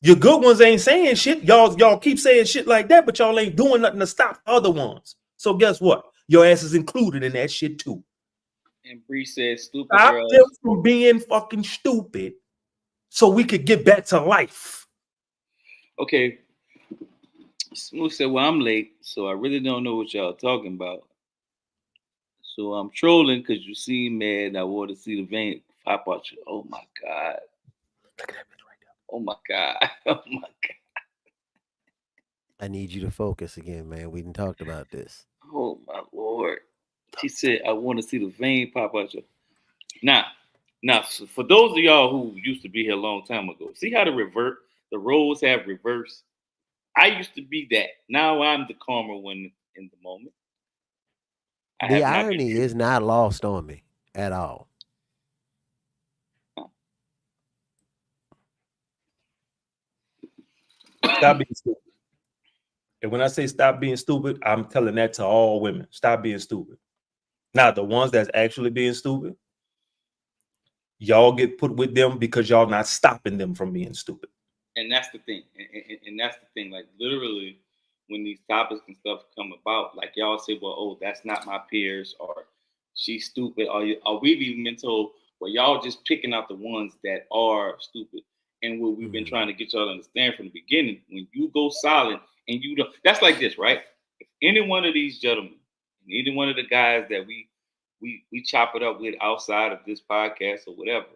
B: Your good ones ain't saying shit. Y'all keep saying shit like that, but y'all ain't doing nothing to stop other ones. So guess what? Your ass is included in that shit too.
C: And Bree said, "Stupid
B: Stop
C: girls
B: them from being fucking stupid, so we could get back to life."
C: Okay. Smooth said, well, I'm late, so I really don't know what y'all talking about. So I'm trolling because you seem mad. I want to see the vein pop out you. Oh my God.
B: Look at that bitch right there.
C: Oh my God. Oh my God.
A: I need you to focus again, man. We didn't talked about this.
C: Oh my Lord. She said, I want to see the vein pop out you. Now, for those of y'all who used to be here a long time ago, see how the roles have reversed? I used to be that. Now I'm the calmer one in the moment.
A: The irony is not lost on me at all.
B: Stop being stupid. And when I say stop being stupid, I'm telling that to all women. Stop being stupid. Now, the ones that's actually being stupid, y'all get put with them because y'all not stopping them from being stupid.
C: And that's the thing. And that's the thing. Like, literally, when these topics and stuff come about, like, y'all say, well, oh, that's not my peers, or she's stupid, or we've even been told, well, y'all just picking out the ones that are stupid. And what we've been trying to get y'all to understand from the beginning, when you go silent and you don't, that's like this, right? If any one of these gentlemen, any one of the guys that we chop it up with outside of this podcast or whatever,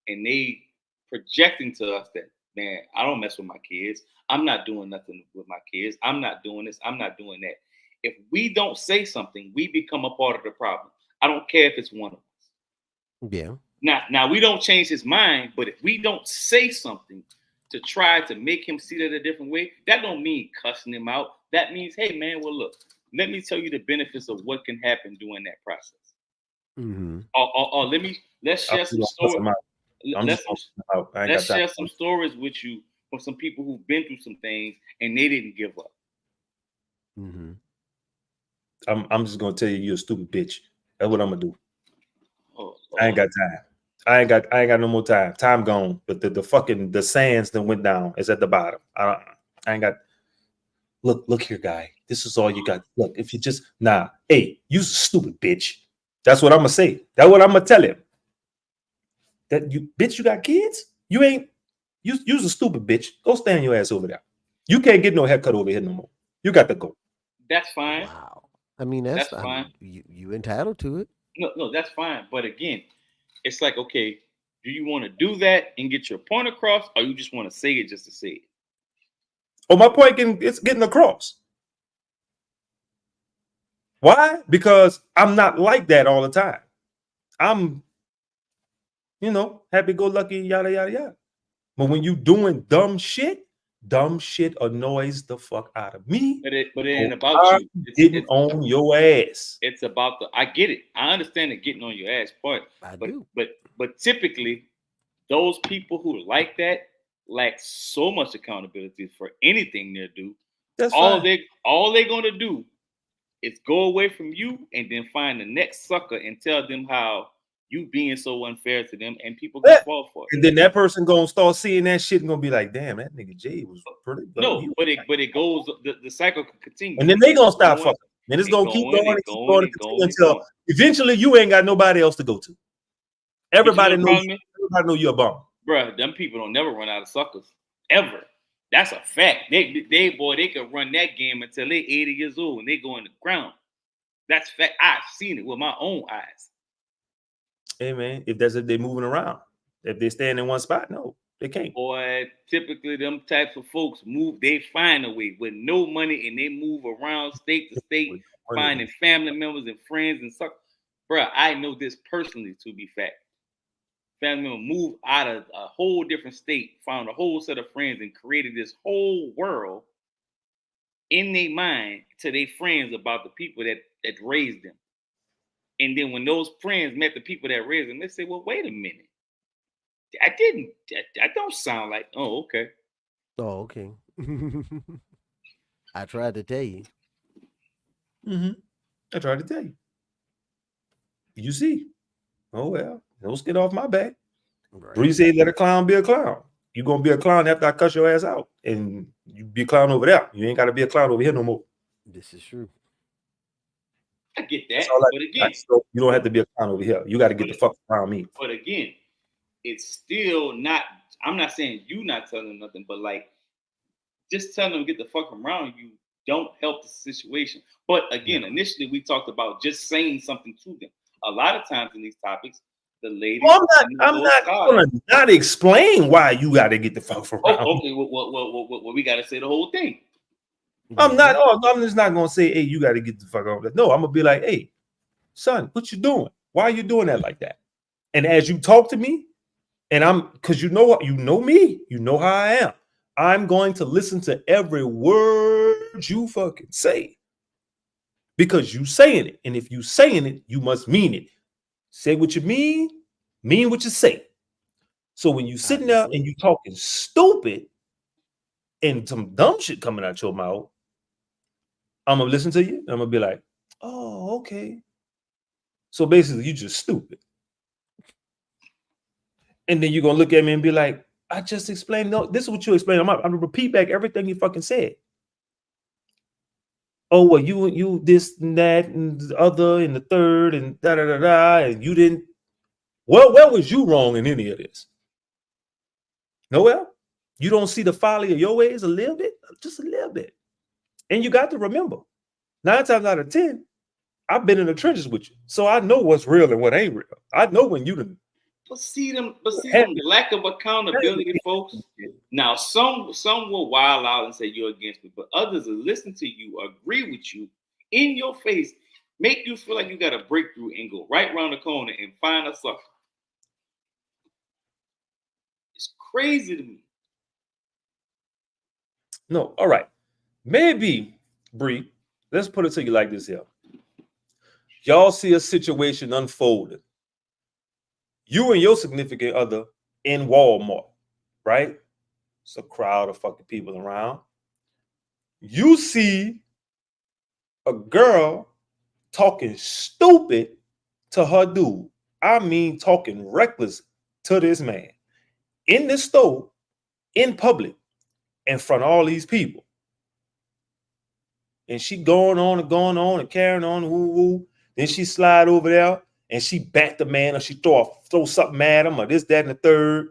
C: and they projecting to us that, man, I don't mess with my kids. I'm not doing nothing with my kids. I'm not doing this. I'm not doing that. If we don't say something, we become a part of the problem. I don't care if it's one of us.
A: Yeah.
C: Now we don't change his mind, but if we don't say something to try to make him see that a different way, that don't mean cussing him out. That means, hey, man, well, look, let me tell you the benefits of what can happen during that process.
A: Mm-hmm.
C: Or let's share some stories. Let's share some stories with you from some people who've been through some things and they didn't give up.
A: Mm-hmm.
B: I'm just gonna tell you you're a stupid bitch. That's what I'm gonna do.
C: Oh,
B: I ain't got time. I ain't got no more time. Time gone. But the fucking the sands that went down is at the bottom. I ain't got. Look here, guy. This is all you got. Look, if you just hey, you's a stupid bitch. That's what I'm gonna say. That's what I'm gonna tell him. That you bitch, you got kids? You ain't. You's a stupid bitch. Go stand your ass over there. You can't get no haircut over here no more. You got to go.
C: That's fine.
A: Wow. I mean, that's
C: fine.
A: You entitled to it.
C: No, that's fine. But again, it's like, okay, do you want to do that and get your point across, or you just want to say it just to say it?
B: Oh, my point it's getting across. Why? Because I'm not like that all the time. I'm, happy-go-lucky, yada, yada, yada. But when you doing dumb shit annoys the fuck out of me.
C: But it ain't about you.
B: It's getting on your ass.
C: It's about I get it. I understand the getting on your ass part.
A: I do.
C: But typically, those people who like that lack so much accountability for anything they do.
B: That's
C: all
B: fine.
C: all they're gonna do is go away from you and then find the next sucker and tell them how you being so unfair to them, and people gonna fall for it.
B: And then that person gonna start seeing that shit and gonna be like, damn, that nigga Jay was pretty.
C: No, but it goes. The cycle can continue.
B: And then they gonna stop fucking. And it's gonna keep going and keep going until eventually you ain't got nobody else to go to. Everybody knows. Everybody know you're a bum.
C: Bruh, them people don't never run out of suckers ever. That's a fact. They can run that game until they 80 years old and they go in the ground. That's fact. I've seen it with my own eyes.
B: Hey man, if they're moving around, if they stand in one spot, no, they can't.
C: Boy, typically them types of folks move. They find a way with no money and they move around state to state, finding family members and friends and stuff. Bruh, I know this personally to be fact. Family member moved out of a whole different state, found a whole set of friends, and created this whole world in their mind to their friends about the people that raised them. And then when those friends met the people that raised them, they say, well, wait a minute. That don't sound like, oh, okay.
A: Oh, okay. I tried to tell you.
B: I tried to tell you. You see. Oh, well, don't get off my back. Right. Bree said, let a clown be a clown. You're going to be a clown after I cuss your ass out. And you be a clown over there. You ain't got to be a clown over here no more.
A: This is true.
C: I get that. But again,
B: you don't have to be a clown over here. You got to get the fuck around me.
C: But again, it's still not, I'm not saying you not telling them nothing, but like, just telling them to get the fuck around you don't help the situation. But again, initially we talked about just saying something to them. A lot of times in these topics, the ladies.
B: Well, I'm not going to not explain why you got to get the fuck around.
C: Oh, okay, well, we got to say the whole thing.
B: I'm just not going to say, hey, you got to get the fuck out. No, I'm going to be like, hey, son, what you doing? Why are you doing that like that? And as you talk to me, and because you know me, you know how I am. I'm going to listen to every word you fucking say. Because you saying it. And if you saying it, you must mean it. Say what you mean what you say. So when you sitting there and you talking stupid and some dumb shit coming out your mouth, I'm going to listen to you. I'm going to be like, oh, okay. So basically, you just stupid. And then you're going to look at me and be like, I just explained. No, this is what you explained. I'm going to repeat back everything you fucking said. Oh, well, you this and that and the other and the third and da-da-da-da, and you didn't. Well, where was you wrong in any of this? Nowhere? You don't see the folly of your ways a little bit? Just a little bit. And you got to remember, 9 times out of 10, I've been in the trenches with you. So I know what's real and what ain't real. I know when you done.
C: But see them lack of accountability, folks. Now, some will wild out and say you're against me, but others will listen to you, agree with you in your face, make you feel like you got a breakthrough and go right around the corner and find a sucker. It's crazy to me.
B: No, all right. Maybe, Bree, let's put it to you like this here. Y'all see a situation unfolding. You and your significant other in Walmart, right? It's a crowd of fucking people around. You see a girl talking stupid to her dude. I mean, talking reckless to this man in the store, in public, in front of all these people. And she going on and carrying on, woo woo. Then she slide over there and she back the man, or she throw something at him, or this, that, and the third.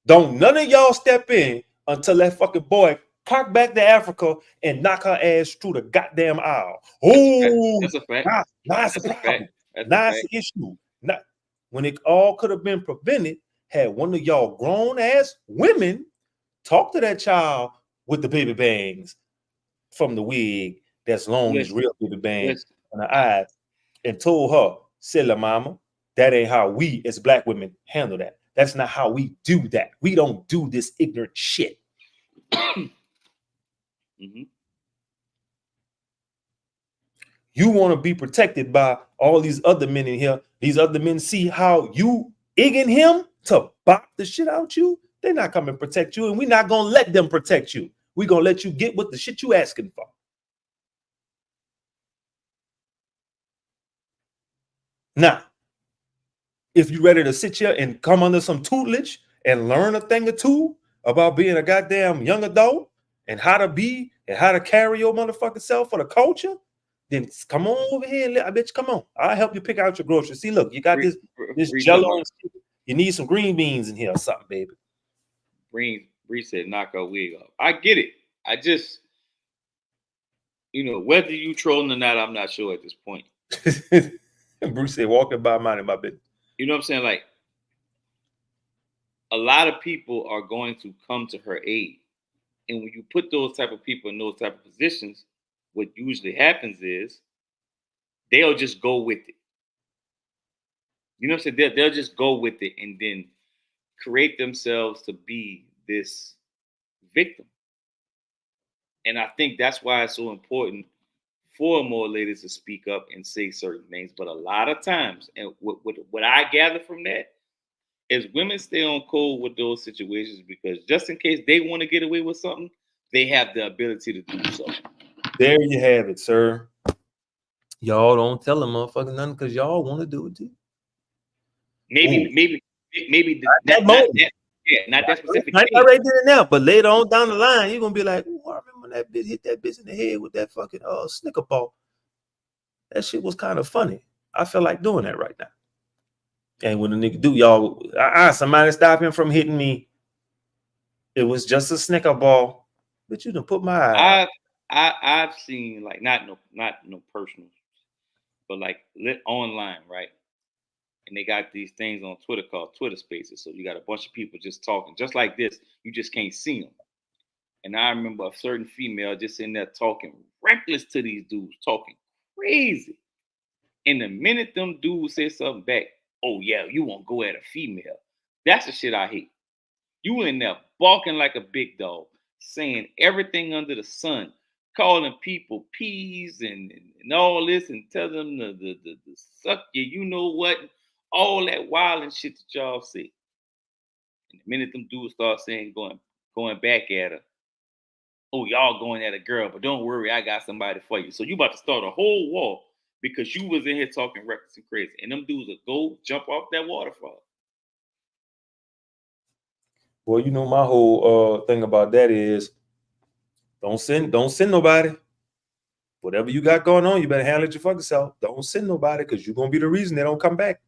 B: Don't none of y'all step in until that fucking boy cock back to Africa and knock her ass through the goddamn aisle. Oh,
C: that's a fact.
B: That's a problem. That's the issue. Not when it all could have been prevented had one of y'all grown ass women talk to that child with the baby bangs from the wig that's long as real baby bangs on the eyes, and told her, "Silly mama, that ain't how we as black women handle that. That's not how we do that. We don't do this ignorant shit."
C: Mm-hmm.
B: You want to be protected by all these other men in here. These other men see how you igging him to bop the shit out you. They're not coming to protect you, and we're not going to let them protect you. We're going to let you get what the shit you asking for. Now, if you're ready to sit here and come under some tutelage and learn a thing or two about being a goddamn young adult and how to be and how to carry your motherfucking self for the culture, then come on over here. I bet you, come on. I'll help you pick out your groceries. See, look, you got this jello. You need some green beans in here or something, baby.
C: Bree said, knock her wig off. I get it. I just, whether you trolling or not, I'm not sure at this point.
B: Bruce said, walking by minding my business.
C: You know what I'm saying? Like, a lot of people are going to come to her aid. And when you put those type of people in those type of positions, what usually happens is they'll just go with it. You know what I'm saying? They'll just go with it and then create themselves to be this victim. And I think that's why it's so important for more ladies to speak up and say certain things. But a lot of times, and what I gather from that is women stay on cold with those situations because just in case they want to get away with something, they have the ability to do so.
B: There you have it, sir. Y'all don't tell them motherfuckers nothing because y'all want to do it too.
C: Maybe not that specific.
B: Not right there and now, but later on down the line, you're gonna be like, "Oh, I remember that bitch hit that bitch in the head with that fucking snicker ball. That shit was kind of funny. I feel like doing that right now." And when the nigga do, y'all, somebody stop him from hitting me. It was just a snicker ball, but you done put my eye out.
C: I've seen, like, not no personal, but like online, right? And they got these things on Twitter called Twitter Spaces. So you got a bunch of people just talking, just like this. You just can't see them. And I remember a certain female just in there talking reckless to these dudes, talking crazy. And the minute them dudes say something back, "Oh yeah, you won't go at a female." That's the shit I hate. You in there barking like a big dog, saying everything under the sun, calling people peas and all this, and tell them the suck you know what, all that wild and shit that y'all say. And the minute them dudes start saying going back at her, "Oh, y'all going at a girl, but don't worry, I got somebody for you." So you about to start a whole war because you was in here talking reckless and crazy, and them dudes will go jump off that waterfall.
B: Well, you know, my whole thing about that is don't send nobody. Whatever you got going on, you better handle it your fucking self. Don't send nobody because you're gonna be the reason they don't come back.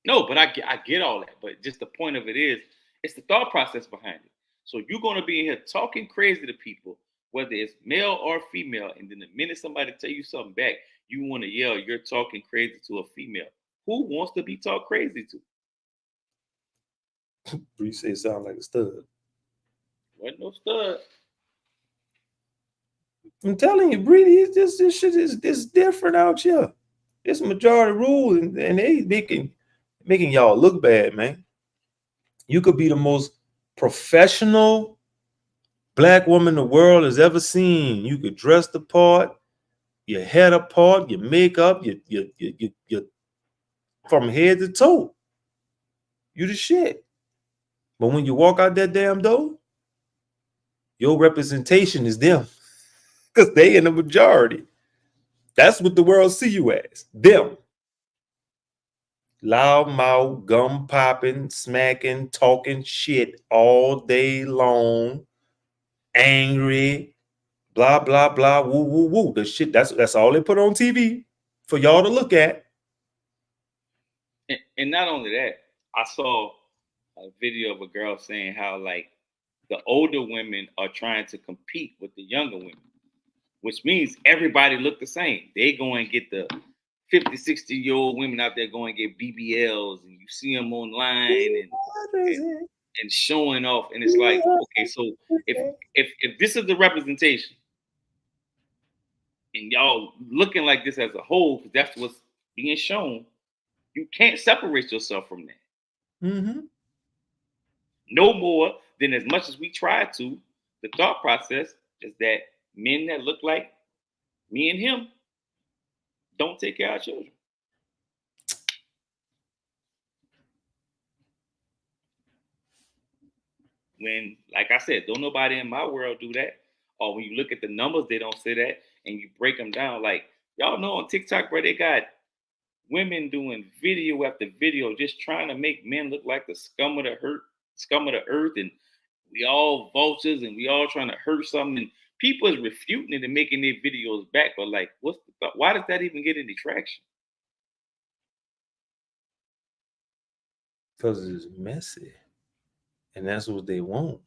C: No, but I get all that. But just the point of it is, it's the thought process behind it. So you're gonna be in here talking crazy to people, whether it's male or female, and then the minute somebody tell you something back, you want to yell, "You're talking crazy to a female." Who wants to be talked crazy to?
B: You say it sound like a stud.
C: Wasn't no stud.
B: I'm telling you, Brady, this shit is different out here. It's majority rule, and they making y'all look bad, man. You could be the most professional black woman the world has ever seen. You could dress the part, your head apart, your makeup, your from head to toe. You the shit. But when you walk out that damn door, your representation is them. Because they in the majority. That's what the world see you as. Them. Loud mouth, gum popping, smacking, talking shit all day long, angry, blah, blah, blah, woo, woo, woo. The shit, that's all they put on TV for y'all to look at.
C: And not only that, I saw a video of a girl saying how like the older women are trying to compete with the younger women, which means everybody look the same. They go and get the 50, 60-year-old women out there going to get BBLs, and you see them online and showing off. And it's like, okay, so if this is the representation and y'all looking like this as a whole, because that's what's being shown, you can't separate yourself from that.
B: Mm-hmm.
C: No more than as much as we try to, the thought process is that men that look like me and him don't take care of our children. When, like I said, don't nobody in my world do that. Or when you look at the numbers, they don't say that, and you break them down. Like, y'all know on TikTok, bro, they got women doing video after video just trying to make men look like the scum of the earth, and we all vultures, and we all trying to hurt something. And people is refuting it and making their videos back. But like, what's the thought? Why does that even get any traction?
B: Because it's messy. And that's what they want.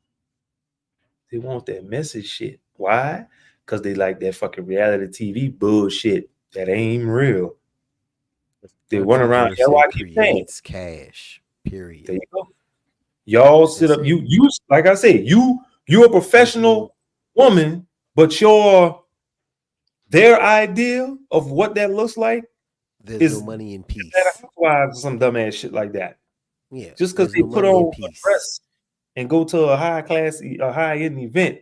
B: They want that messy shit. Why? Because they like that fucking reality TV bullshit that ain't even real. They run around. That's why I keep saying
A: cash. Period.
B: There you go. Y'all sit up. You like I said, you're a professional woman, but their idea of what that looks like
A: is no money in peace.
B: Housewives or some dumbass shit like that.
A: Yeah.
B: Just because they put on a dress and go to a high-end event,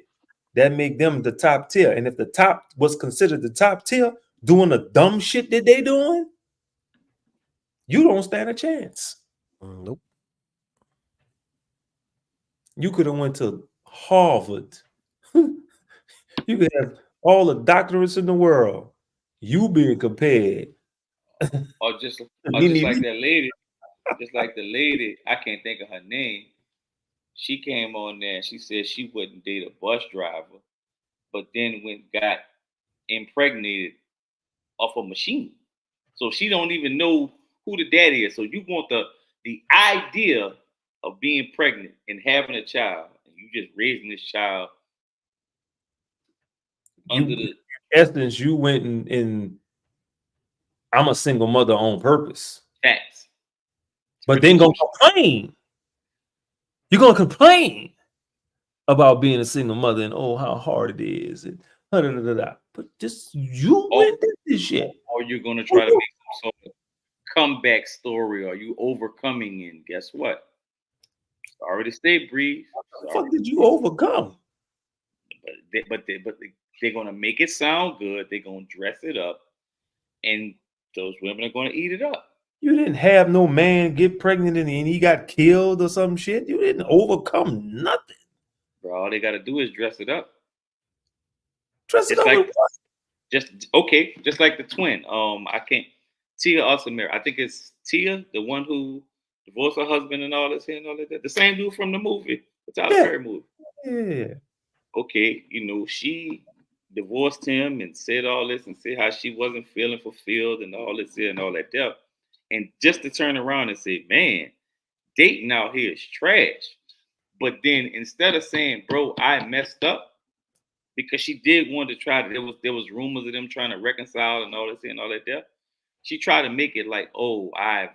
B: that make them the top tier. And if the top was considered the top tier, doing the dumb shit that they doing, you don't stand a chance.
A: Nope.
B: You could have went to Harvard. You could have all the doctorates in the world. You being compared.
C: Or just like that lady. Just like the lady, I can't think of her name. She came on there and she said she wouldn't date a bus driver, but then got impregnated off a machine. So she don't even know who the daddy is. So you want the idea of being pregnant and having a child, and you just raising this child
B: in essence, you went and I'm a single mother on purpose.
C: Facts.
B: But then gonna complain. You're gonna complain about being a single mother and how hard it is and but just you went through this shit.
C: Or you're gonna try to make some sort of comeback story, or you overcoming, and guess what? Sorry to say, Bree.
B: What the fuck did you overcome?
C: But they're gonna make it sound good. They're gonna dress it up, and those women are gonna eat it up.
B: You didn't have no man get pregnant and he got killed or some shit. You didn't overcome nothing.
C: Bro, all they gotta do is dress it up.
B: Dress it up with what?
C: Just like the twin. I can't. Tia Alsamir. I think it's Tia, the one who divorced her husband and all this and all that. The same dude from the movie, the Tyler Perry movie.
B: Yeah.
C: Okay, she divorced him and said all this and said how she wasn't feeling fulfilled and all this and all that stuff. And just to turn around and say, man, dating out here is trash. But then instead of saying, bro, I messed up, because she did want to try to, there was rumors of them trying to reconcile and all this and all that stuff. She tried to make it like, oh, I've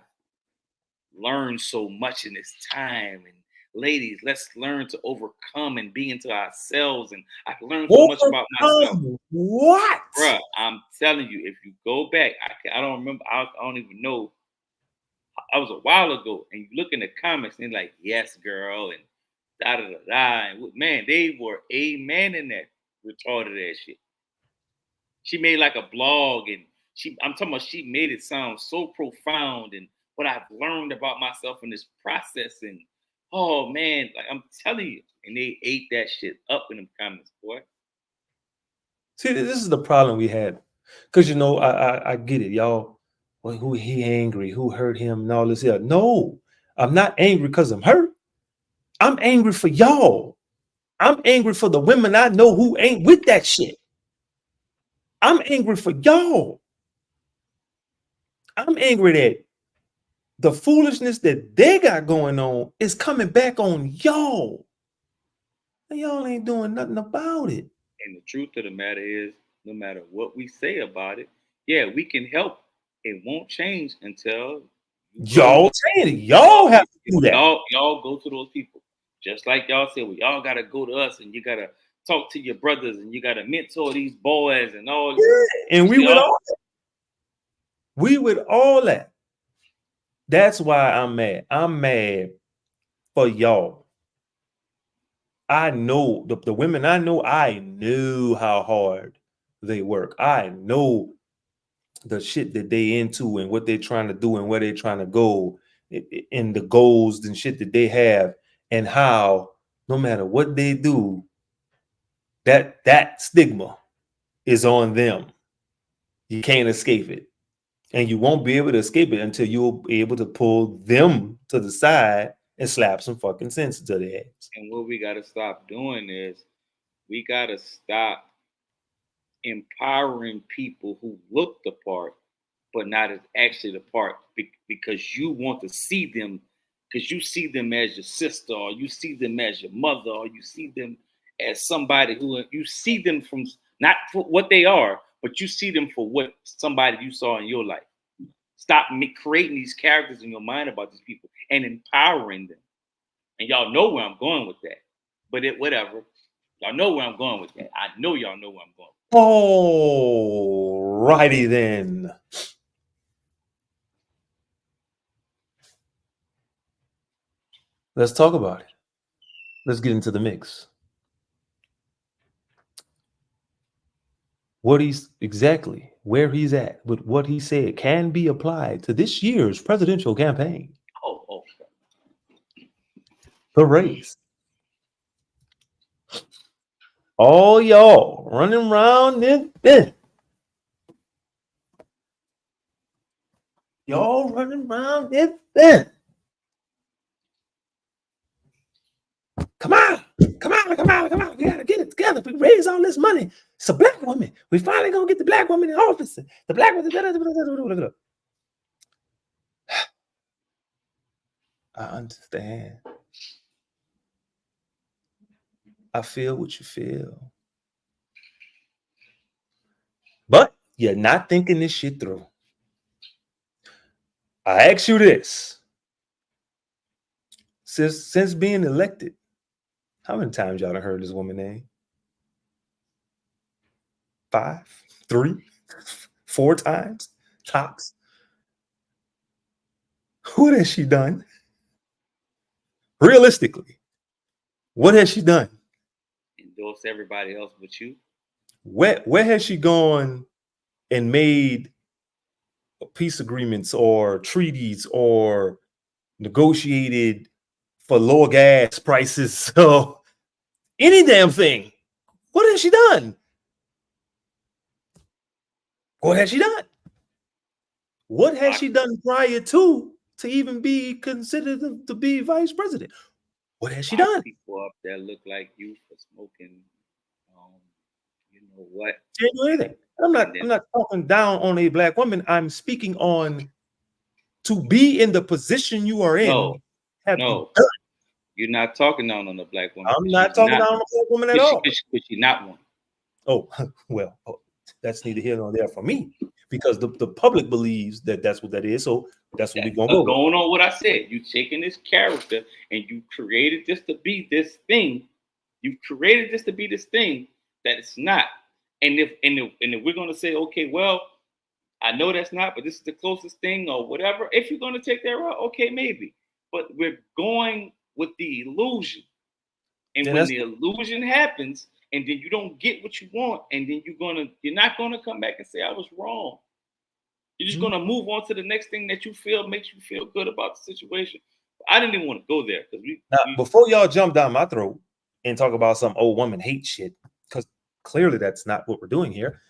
C: learned so much in this time. And ladies, let's learn to overcome and be into ourselves. And I've learned so much about myself.
B: What?
C: Bruh, I'm telling you, if you go back, I don't remember, I don't even know. I was a while ago, and you look in the comments and they're like, yes, girl, and da-da-da-da. And man, they were amen in that retarded ass shit. She made like a blog, and I'm talking about, she made it sound so profound and what I've learned about myself in this process. And oh man, like I'm telling you, and they ate that shit up in them comments, boy.
B: See, this is the problem we had Because you know, I get it, y'all. Well, who he angry? Who hurt him? And all this here. No, I'm not angry because I'm hurt. I'm angry for y'all. I'm angry for the women I know who ain't with that shit. I'm angry for y'all. I'm angry that the foolishness that they got going on is coming back on y'all. And y'all ain't doing nothing about it.
C: And the truth of the matter is, no matter what we say about it, yeah, we can help. It won't change until
B: y'all saying it. Y'all have to do that.
C: Y'all go to those people. Just like y'all said, well, y'all gotta go to us and you gotta talk to your brothers and you gotta mentor these boys and all.
B: Yeah, and we with all that. We with all that. That's why I'm mad. I'm mad for y'all. I know the women I know, I knew how hard they work. I know the shit that they into and what they're trying to do and where they're trying to go and the goals and shit that they have and how no matter what they do, that stigma is on them. You can't escape it. And you won't be able to escape it until you'll be able to pull them to the side and slap some fucking sense into their heads.
C: And what we got to stop doing is we got to stop empowering people who look the part, but not as actually the part because you want to see them, because you see them as your sister or you see them as your mother or you see them as somebody who you see them from not for what they are, but you see them for what somebody you saw in your life. Stop creating these characters in your mind about these people and empowering them. And y'all know where I'm going with that. But whatever. Y'all know where I'm going with that. I know y'all know where I'm going.
B: All righty then. Let's talk about it. Let's get into the mix. What he's exactly where he's at with what he said can be applied to this year's presidential campaign.
C: Oh.
B: The race. All y'all running around this. Y'all running around this. Come on. We gotta get it together. If we raise all this money, it's a black woman. We finally gonna get the black woman in office. The black woman. I understand. I feel what you feel. But you're not thinking this shit through. I ask you this. Since being elected, how many times y'all done heard this woman name? 5, 3, 4 times tops. What has she done? Realistically, what has she done?
C: Endorse everybody else but you.
B: Where has she gone and made peace agreements or treaties or negotiated for lower gas prices? So any damn thing. What has she done? What has she done? What has she done prior to even be considered to be vice president? What has she done?
C: People up there look like you for smoking. You know what?
B: Can't do anything. I'm not talking down on a black woman. I'm speaking on to be in the position you are in.
C: No. You're not talking down on a black woman.
B: I'm not talking down on a black woman at all.
C: But she's not one.
B: Oh, well, that's neither here nor there for me because the public believes that that's what that is. So that's what we're going to go.
C: Going on what I said, you taking this character and you created this to be this thing. You created this to be this thing that it's not. And if we're going to say, okay, well, I know that's not, but this is the closest thing or whatever. If you're going to take that route, okay, maybe. But we're going with the illusion. And when the illusion happens, and then you don't get what you want, and then you're not gonna come back and say I was wrong. You're just gonna move on to the next thing that you feel makes you feel good about the situation. I didn't even want to go there because
B: before y'all jump down my throat and talk about some old woman hate shit, because clearly that's not what we're doing here.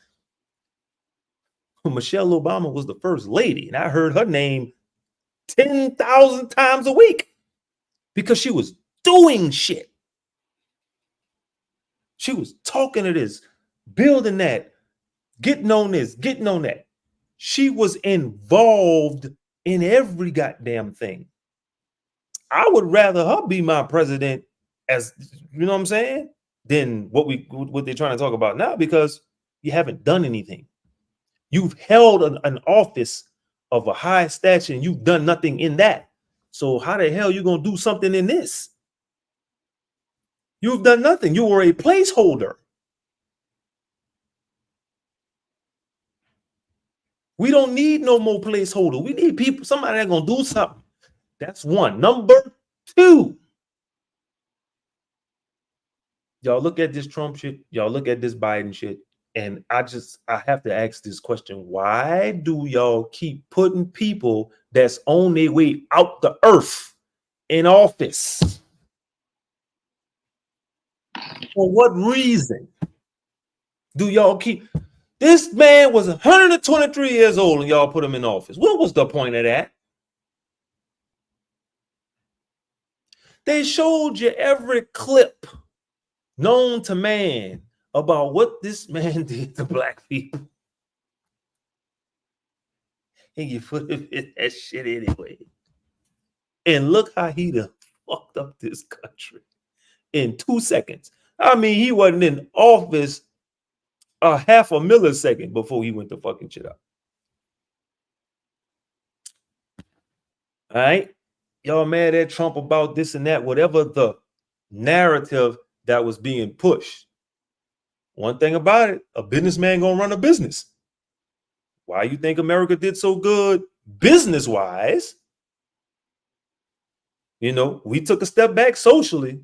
B: Michelle Obama was the first lady, and I heard her name 10,000 times a week because she was doing shit. She was talking to this, building that, getting on this, getting on that. She was involved in every goddamn thing. I would rather her be my president, as you know what I'm saying, than what they're trying to talk about now, because you haven't done anything. You've held an office of a high stature and you've done nothing in that. So how the hell you gonna do something in this? You've done nothing. You were a placeholder. We don't need no more placeholder. We need people, somebody that's gonna do something. That's one. Number two, y'all look at this Trump shit, y'all look at this Biden shit, and I have to ask this question. Why do y'all keep putting people that's on their way out the earth in office? For what reason do y'all keep? This man was 123 years old and y'all put him in office. What was the point of that? They showed you every clip known to man about what this man did to black people. And you put him in that shit anyway. And look how he done fucked up this country in 2 seconds. I mean, he wasn't in office a half a millisecond before he went to fucking shit up. All right? Y'all mad at Trump about this and that, whatever the narrative that was being pushed. One thing about it, a businessman gonna run a business. Why you think America did so good business-wise? You know, we took a step back socially.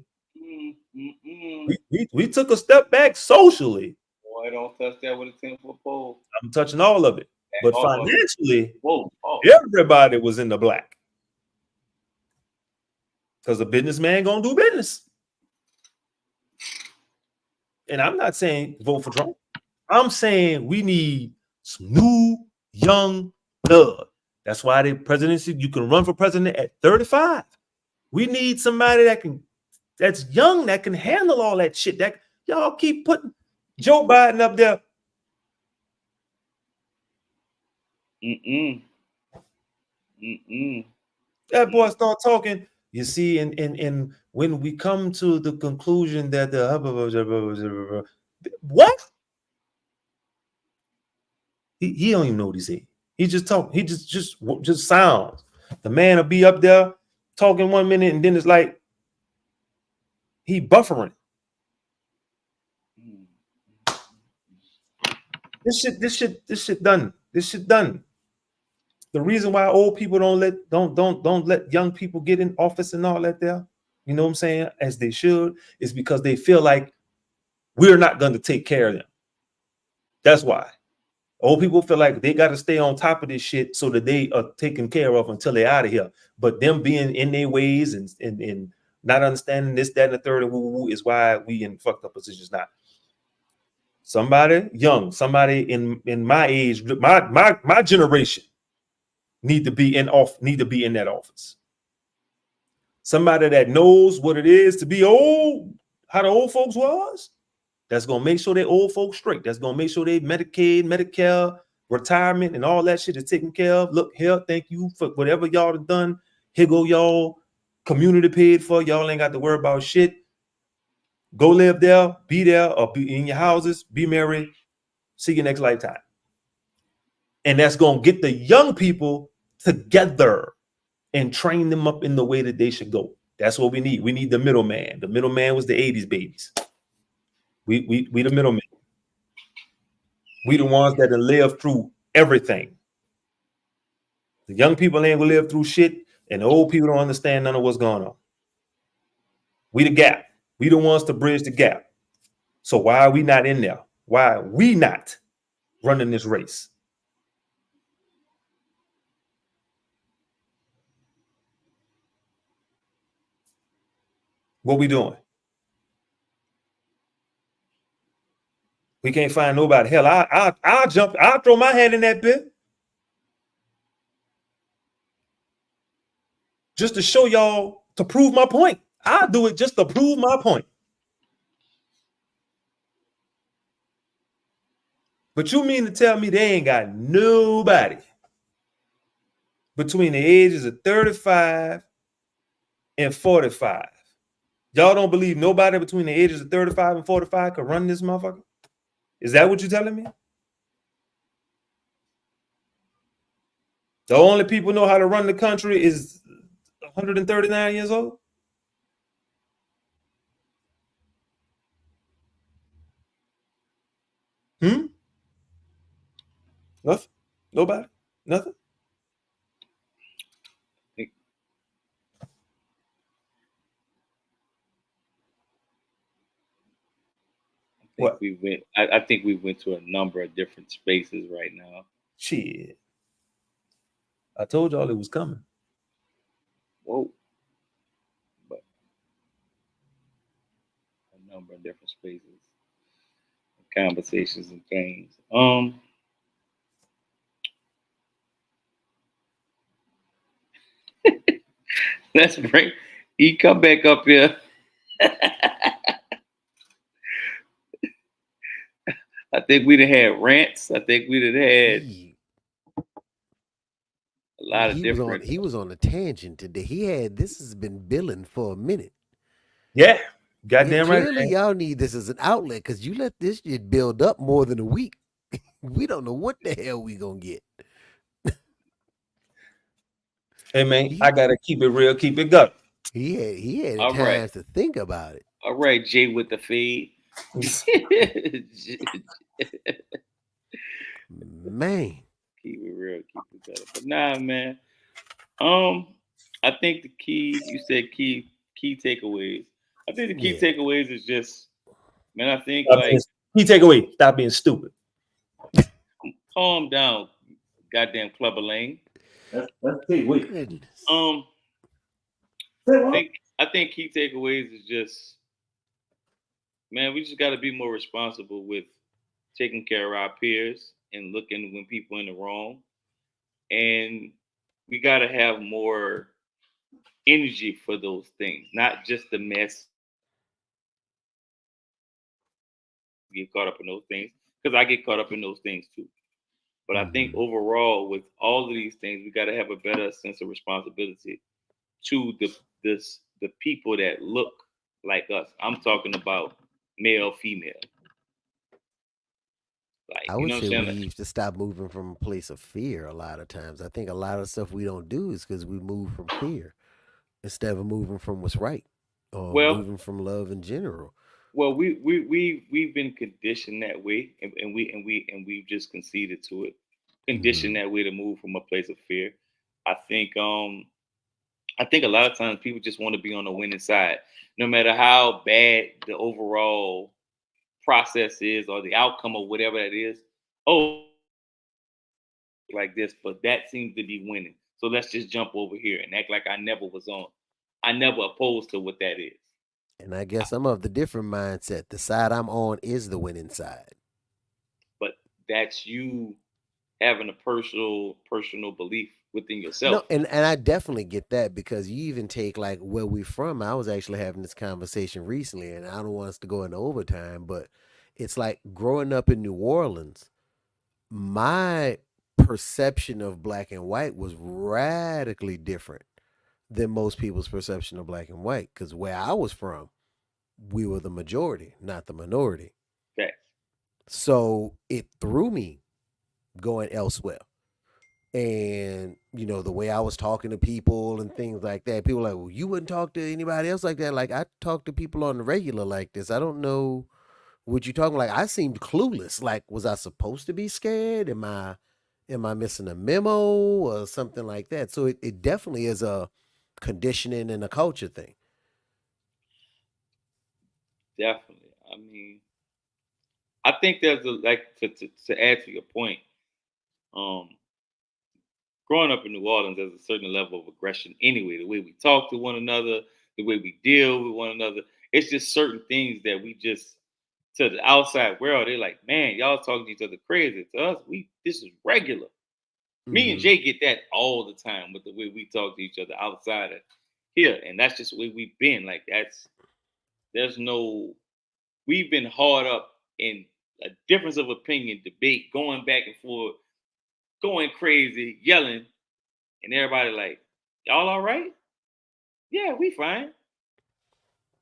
B: We took a step back socially.
C: Boy, don't touch that with a 10-foot pole.
B: I'm touching all of it. But financially,
C: whoa.
B: Everybody was in the black. Because a businessman gonna do business. And I'm not saying vote for Trump. I'm saying we need some new, young blood. That's why the presidency, you can run for president at 35. We need somebody that's young, that can handle all that shit. That y'all keep putting Joe Biden up there. That boy start talking. You see, and when we come to the conclusion that the what? He don't even know what he's saying. He just talk. He just sounds. The man will be up there talking 1 minute, and then it's like he buffering. This shit done. This shit done. The reason why old people don't let young people get in office and all that there, you know what I'm saying, as they should, is because they feel like we're not going to take care of them. That's why. Old people feel like they got to stay on top of this shit so that they are taken care of until they're out of here. But them being in their ways and not understanding this, that, and the third, and woo is why we in fucked up positions now. Somebody young, somebody in my age, my generation need to be in that office. Somebody that knows what it is to be old, how the old folks was. That's gonna make sure they old folks straight. That's gonna make sure they Medicaid, Medicare, retirement, and all that shit is taken care of. Look here, thank you for whatever y'all have done. Here go y'all, community paid for. Y'all ain't got to worry about shit. Go live there, or be in your houses, be married, see you next lifetime. And that's gonna get the young people together and train them up in the way that they should go. That's what we need. We need the middleman. The middleman was the 80s babies. We the middlemen. We the ones that have lived through everything. The young people ain't gonna live through shit, and the old people don't understand none of what's going on. We the gap. We the ones to bridge the gap. So why are we not in there? Why are we not running this race? What we doing? We can't find nobody. Hell, I'll jump. I'll throw my hand in that bit just to show y'all, to prove my point. I'll do it just to prove my point. But you mean to tell me they ain't got nobody between the ages of 35 and 45? Y'all don't believe nobody between the ages of 35 and 45 could run this motherfucker? Is that what you're telling me? The only people know how to run the country is 139 years old? Nothing? Nobody? Nothing?
C: I think we went to a number of different spaces right now.
B: Shit. I told y'all it was coming.
C: Whoa. But a number of different spaces, conversations and things. Let's bring come back up here. I think we'd have had rants. I think we'd have had a lot of different.
A: He was on a tangent today. This has been billing for a minute.
B: Yeah, goddamn right.
A: Clearly, y'all need this as an outlet because you let this shit build up more than a week. We don't know what the hell we gonna get.
B: Hey man, I gotta keep it real, keep it going.
A: He had time to think about it.
C: All right, Jay with the feed.
A: Man,
C: keep it real, keep it better. But nah, man. I think the key, you said key takeaways. I think the key takeaways is just, man, I think
B: key takeaway, stop being stupid.
C: Calm down, goddamn Clubber Lane.
B: That's takeaway.
C: I think key takeaways is just, man, we just got to be more responsible with taking care of our peers and looking when people in the wrong. And we got to have more energy for those things, not just the mess. Get caught up in those things, because I get caught up in those things too. But I think overall, with all of these things, we got to have a better sense of responsibility to the people that look like us. I'm talking about male, female. Like,
A: I would say we used to stop moving from a place of fear a lot of times. I think a lot of stuff we don't do is because we move from fear instead of moving from what's right or moving from love in general.
C: Well, we've been conditioned that way, and we've just conceded to it. Conditioned that way to move from a place of fear. I think a lot of times people just want to be on the winning side, no matter how bad the overall process is or the outcome of whatever that is. Oh, like this, but that seems to be winning. So let's just jump over here and act like I never was on. I never opposed to what that is.
A: And I guess I'm of the different mindset. The side I'm on is the winning side.
C: But that's you having a personal belief within yourself.
A: No, and I definitely get that, because you even take like where we're from. I was actually having this conversation recently, and I don't want us to go into overtime, but it's like growing up in New Orleans, my perception of black and white was radically different than most people's perception of black and white, because where I was from, we were the majority, not the minority.
C: Okay.
A: So it threw me going elsewhere. And, you know, the way I was talking to people and things like that, people were like, well, you wouldn't talk to anybody else like that. Like, I talk to people on the regular like this. I don't know what you're talking like. I seemed clueless. Like, was I supposed to be scared? Am I missing a memo or something like that? So it definitely is a conditioning and a culture thing.
C: Definitely. I mean, I think there's to add to your point, growing up in New Orleans, there's a certain level of aggression anyway. The way we talk to one another, the way we deal with one another. It's just certain things that we just to the outside world, they're like, man, y'all talking to each other crazy. To us, this is regular. Me and Jay get that all the time with the way we talk to each other outside of here, and that's just the way we've been. Like we've been hard up in a difference of opinion, debate, going back and forth, going crazy, yelling, and everybody like, y'all all right? Yeah, we fine.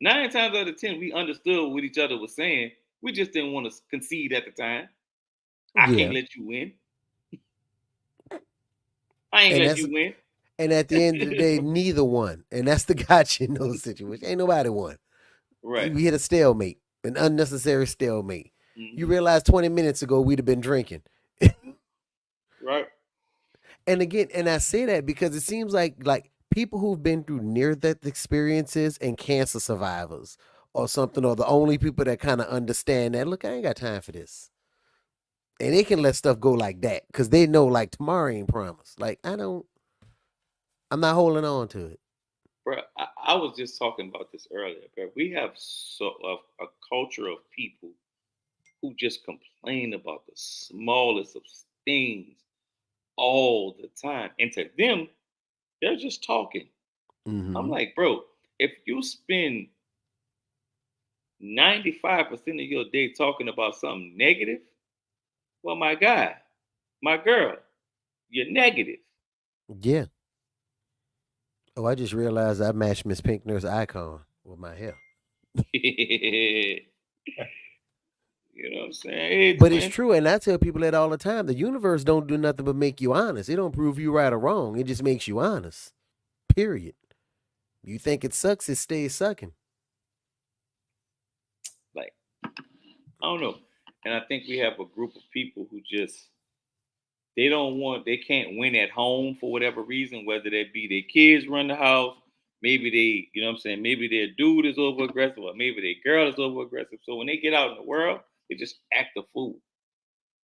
C: 9 times out of 10, we understood what each other was saying. We just didn't want to concede at the time. I can't let you win. I ain't let you win.
A: And at the end of the day, neither won. And that's the gotcha in those situations. Ain't nobody won.
C: Right.
A: We hit a stalemate, an unnecessary stalemate.
C: Mm-hmm.
A: You realize 20 minutes ago we'd have been drinking.
C: Right.
A: And again, and I say that because it seems like people who've been through near-death experiences and cancer survivors or something are the only people that kind of understand that, look, I ain't got time for this. And they can let stuff go like that because they know like tomorrow ain't promised. Like, I'm not holding on to it.
C: Bro, I was just talking about this earlier, bro. We have a culture of people who just complain about the smallest of things all the time. And to them, they're just talking.
A: Mm-hmm.
C: I'm like, bro, if you spend 95% of your day talking about something negative, well, my guy, my girl, you're negative.
A: Yeah. Oh, I just realized I matched Miss Pinkner's icon with my hair.
C: You know what I'm saying? Hey,
A: but it's true, and I tell people that all the time. The universe don't do nothing but make you honest. It don't prove you right or wrong. It just makes you honest. Period. You think it sucks, it stays sucking.
C: Like, I don't know. And I think we have a group of people who just they can't win at home for whatever reason, whether that be their kids run the house, maybe they, you know what I'm saying, maybe their dude is over aggressive, or maybe their girl is over aggressive. So when they get out in the world, they just act a fool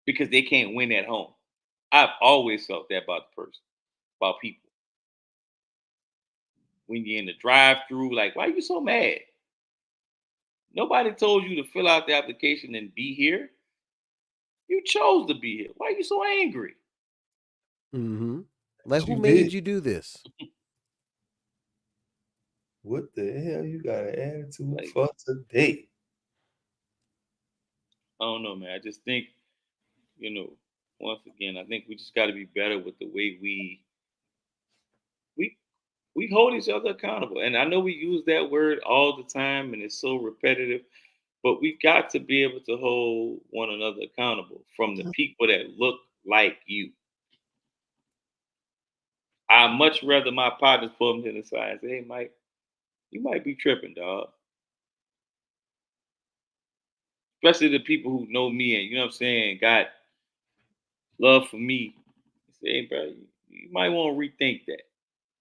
C: because they can't win at home. I've always felt that about the person, about people. When you're in the drive-through, like, why are you so mad? Nobody told you to fill out the application and be here. You chose to be here. Why are you so angry?
A: Mm-hmm. Like, who made you do this?
B: What the hell you got an attitude for today?
C: I don't know, man. I just think, once again, I think we just got to be better with the way we hold each other accountable. And I know we use that word all the time, and it's so repetitive, but we got to be able to hold one another accountable from the people that look like you. I much rather my partners pull them to the side and say, hey, Mike, you might be tripping, dog. Especially the people who know me and, you know what I'm saying, got love for me. Say, hey, bro, you might want to rethink that.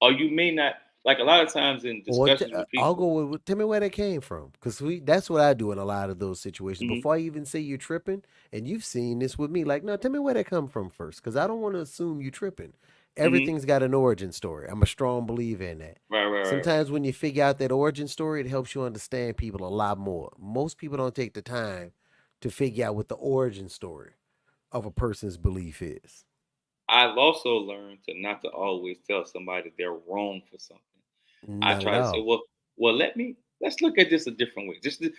C: Or you may not, like a lot of times in discussions with people.
A: I'll go with, tell me where that came from. Because that's what I do in a lot of those situations.
C: Mm-hmm.
A: Before I even say you're tripping, and you've seen this with me, like, no, tell me where that come from first. Because I don't want to assume you tripping. Everything's got an origin story. I'm a strong believer in that.
C: Right.
A: Sometimes when you figure out that origin story, it helps you understand people a lot more. Most people don't take the time to figure out what the origin story of a person's belief is.
C: I've also learned not to always tell somebody they're wrong for something.
A: Not
C: I try to say, well, let's look at this a different way. Just do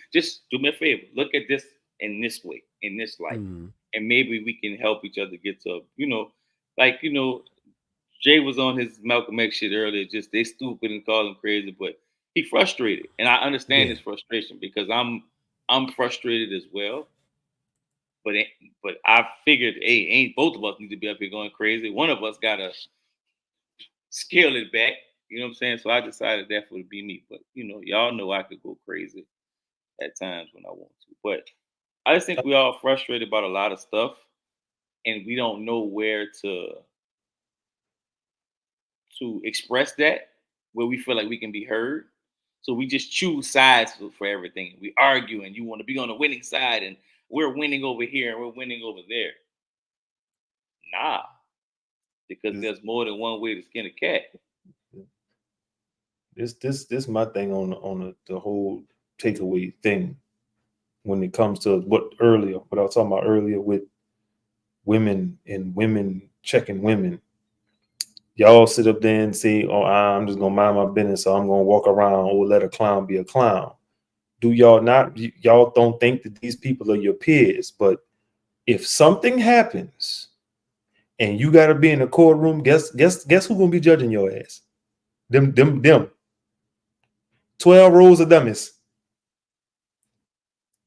C: me a favor. Look at this in this way, in this light.
A: Mm-hmm.
C: And maybe we can help each other get to, Jay was on his Malcolm X shit earlier, just they stupid and call him crazy, but he frustrated. And I understand his frustration because I'm frustrated as well. But I figured, hey, ain't both of us need to be up here going crazy. One of us gotta scale it back. You know what I'm saying? So I decided that would be me. But y'all know I could go crazy at times when I want to. But I just think we all frustrated about a lot of stuff, and we don't know where to express that, where we feel like we can be heard. So we just choose sides for everything. We argue, and you want to be on the winning side, and we're winning over here and we're winning over there. Nah, because there's more than one way to skin a cat.
B: This my thing on the whole takeaway thing. when it comes to what I was talking about earlier with women and women checking women. Y'all sit up there and say, "Oh, I'm just gonna mind my business, so I'm gonna walk around or let a clown be a clown." Do y'all not? Y'all don't think that these people are your peers? But if something happens and you got to be in the courtroom, guess who's gonna be judging your ass? Them. 12 rows of dummies.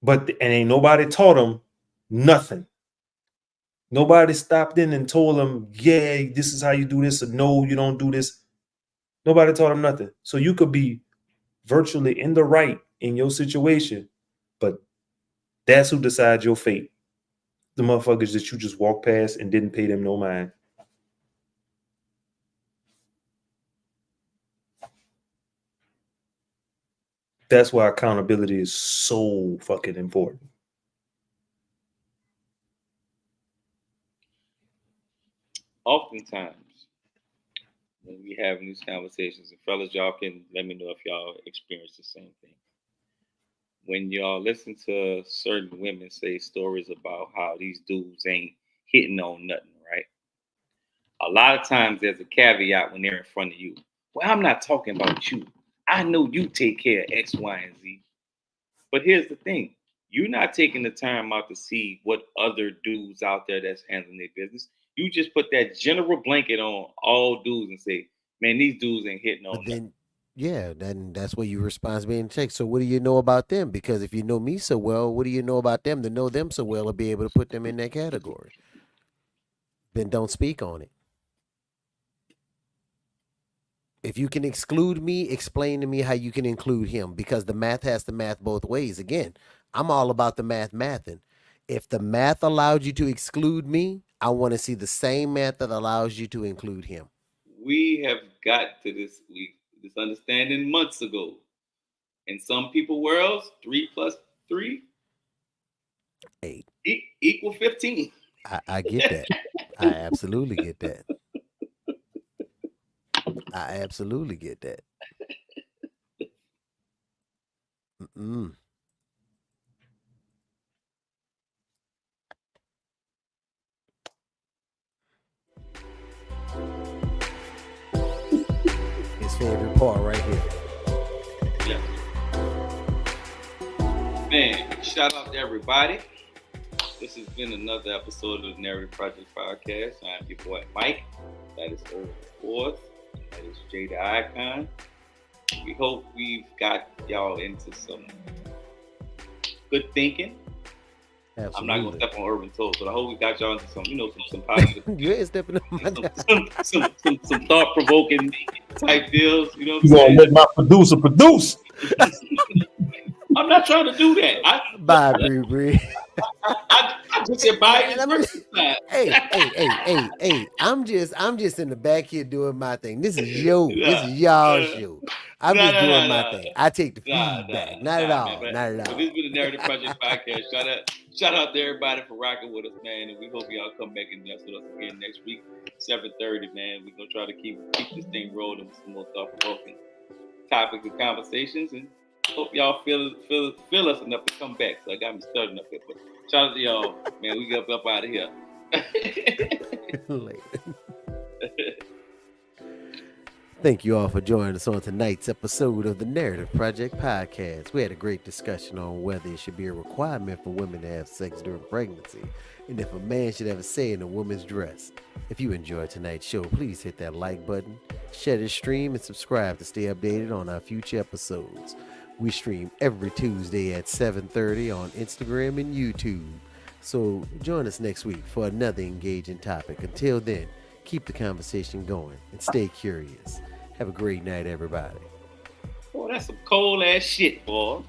B: And ain't nobody taught them nothing. Nobody stopped in and told them, yeah, this is how you do this, or no, you don't do this. Nobody taught them nothing. So you could be virtually in the right in your situation, but that's who decides your fate. The motherfuckers that you just walked past and didn't pay them no mind. That's why accountability is so fucking important.
C: Oftentimes, when we having these conversations, and fellas, y'all can let me know if y'all experience the same thing. When y'all listen to certain women say stories about how these dudes ain't hitting on nothing, right? A lot of times there's a caveat when they're in front of you. Well, I'm not talking about you. I know you take care of X, Y, and Z. But here's the thing. You're not taking the time out to see what other dudes out there that's handling their business. You just put that general blanket on all dudes and say, man, these dudes ain't hitting on nothing.
A: Yeah, then that's where your responsibility takes. So what do you know about them? Because if you know me so well, what do you know about them to know them so well or be able to put them in that category? Then don't speak on it. If you can exclude me, explain to me how you can include him, because the math has to math both ways. Again, I'm all about the mathing. If the math allowed you to exclude me, I want to see the same math that allows you to include him.
C: We have got to this understanding months ago. In some people worlds, 3 plus 3
A: 8
C: equal 15.
A: I get that. I absolutely get that. I absolutely get that. Mm-mm. His favorite part right here.
C: Yeah. Man, shout out to everybody. This has been another episode of the Narrative Project Podcast. I'm your boy Mike. That is Irvin Fourth. That is Jay the Icon. We hope we've got y'all into some good thinking. Absolutely. I'm not gonna step on Urban toes, but I hope we got y'all into some, some positive.
A: You ain't stepping on my
C: some thought-provoking type deals. You know what I'm
B: saying?
C: Gonna
B: let my producer produce.
C: I'm not trying to do that.
A: Bye, Bree.
C: I just said bye.
A: Hey. I'm just in the back here doing my thing. This is y'all show. I'm just doing my thing. I take the feedback. Not at all.
C: This has been the Narrative Project Podcast. Shout out to everybody for rocking with us, man. And we hope y'all come back and mess with us again next week, 7:30, man. We're gonna try to keep this thing rolling with some more thought-provoking topics and conversations, and hope y'all feel us enough to come back. So I got me studying up here. But shout out to y'all, man. We get up out of here.
A: Thank you all for joining us on tonight's episode of the Narrative Project Podcast. We had a great discussion on whether it should be a requirement for women to have sex during pregnancy, and if a man should have a say in a woman's dress. If you enjoyed tonight's show, please hit that like button, share this stream, and subscribe to stay updated on our future episodes. We stream every Tuesday at 7:30 on Instagram and YouTube. So join us next week for another engaging topic. Until then, keep the conversation going and stay curious. Have a great night, everybody.
C: Boy, that's some cold ass shit, boy.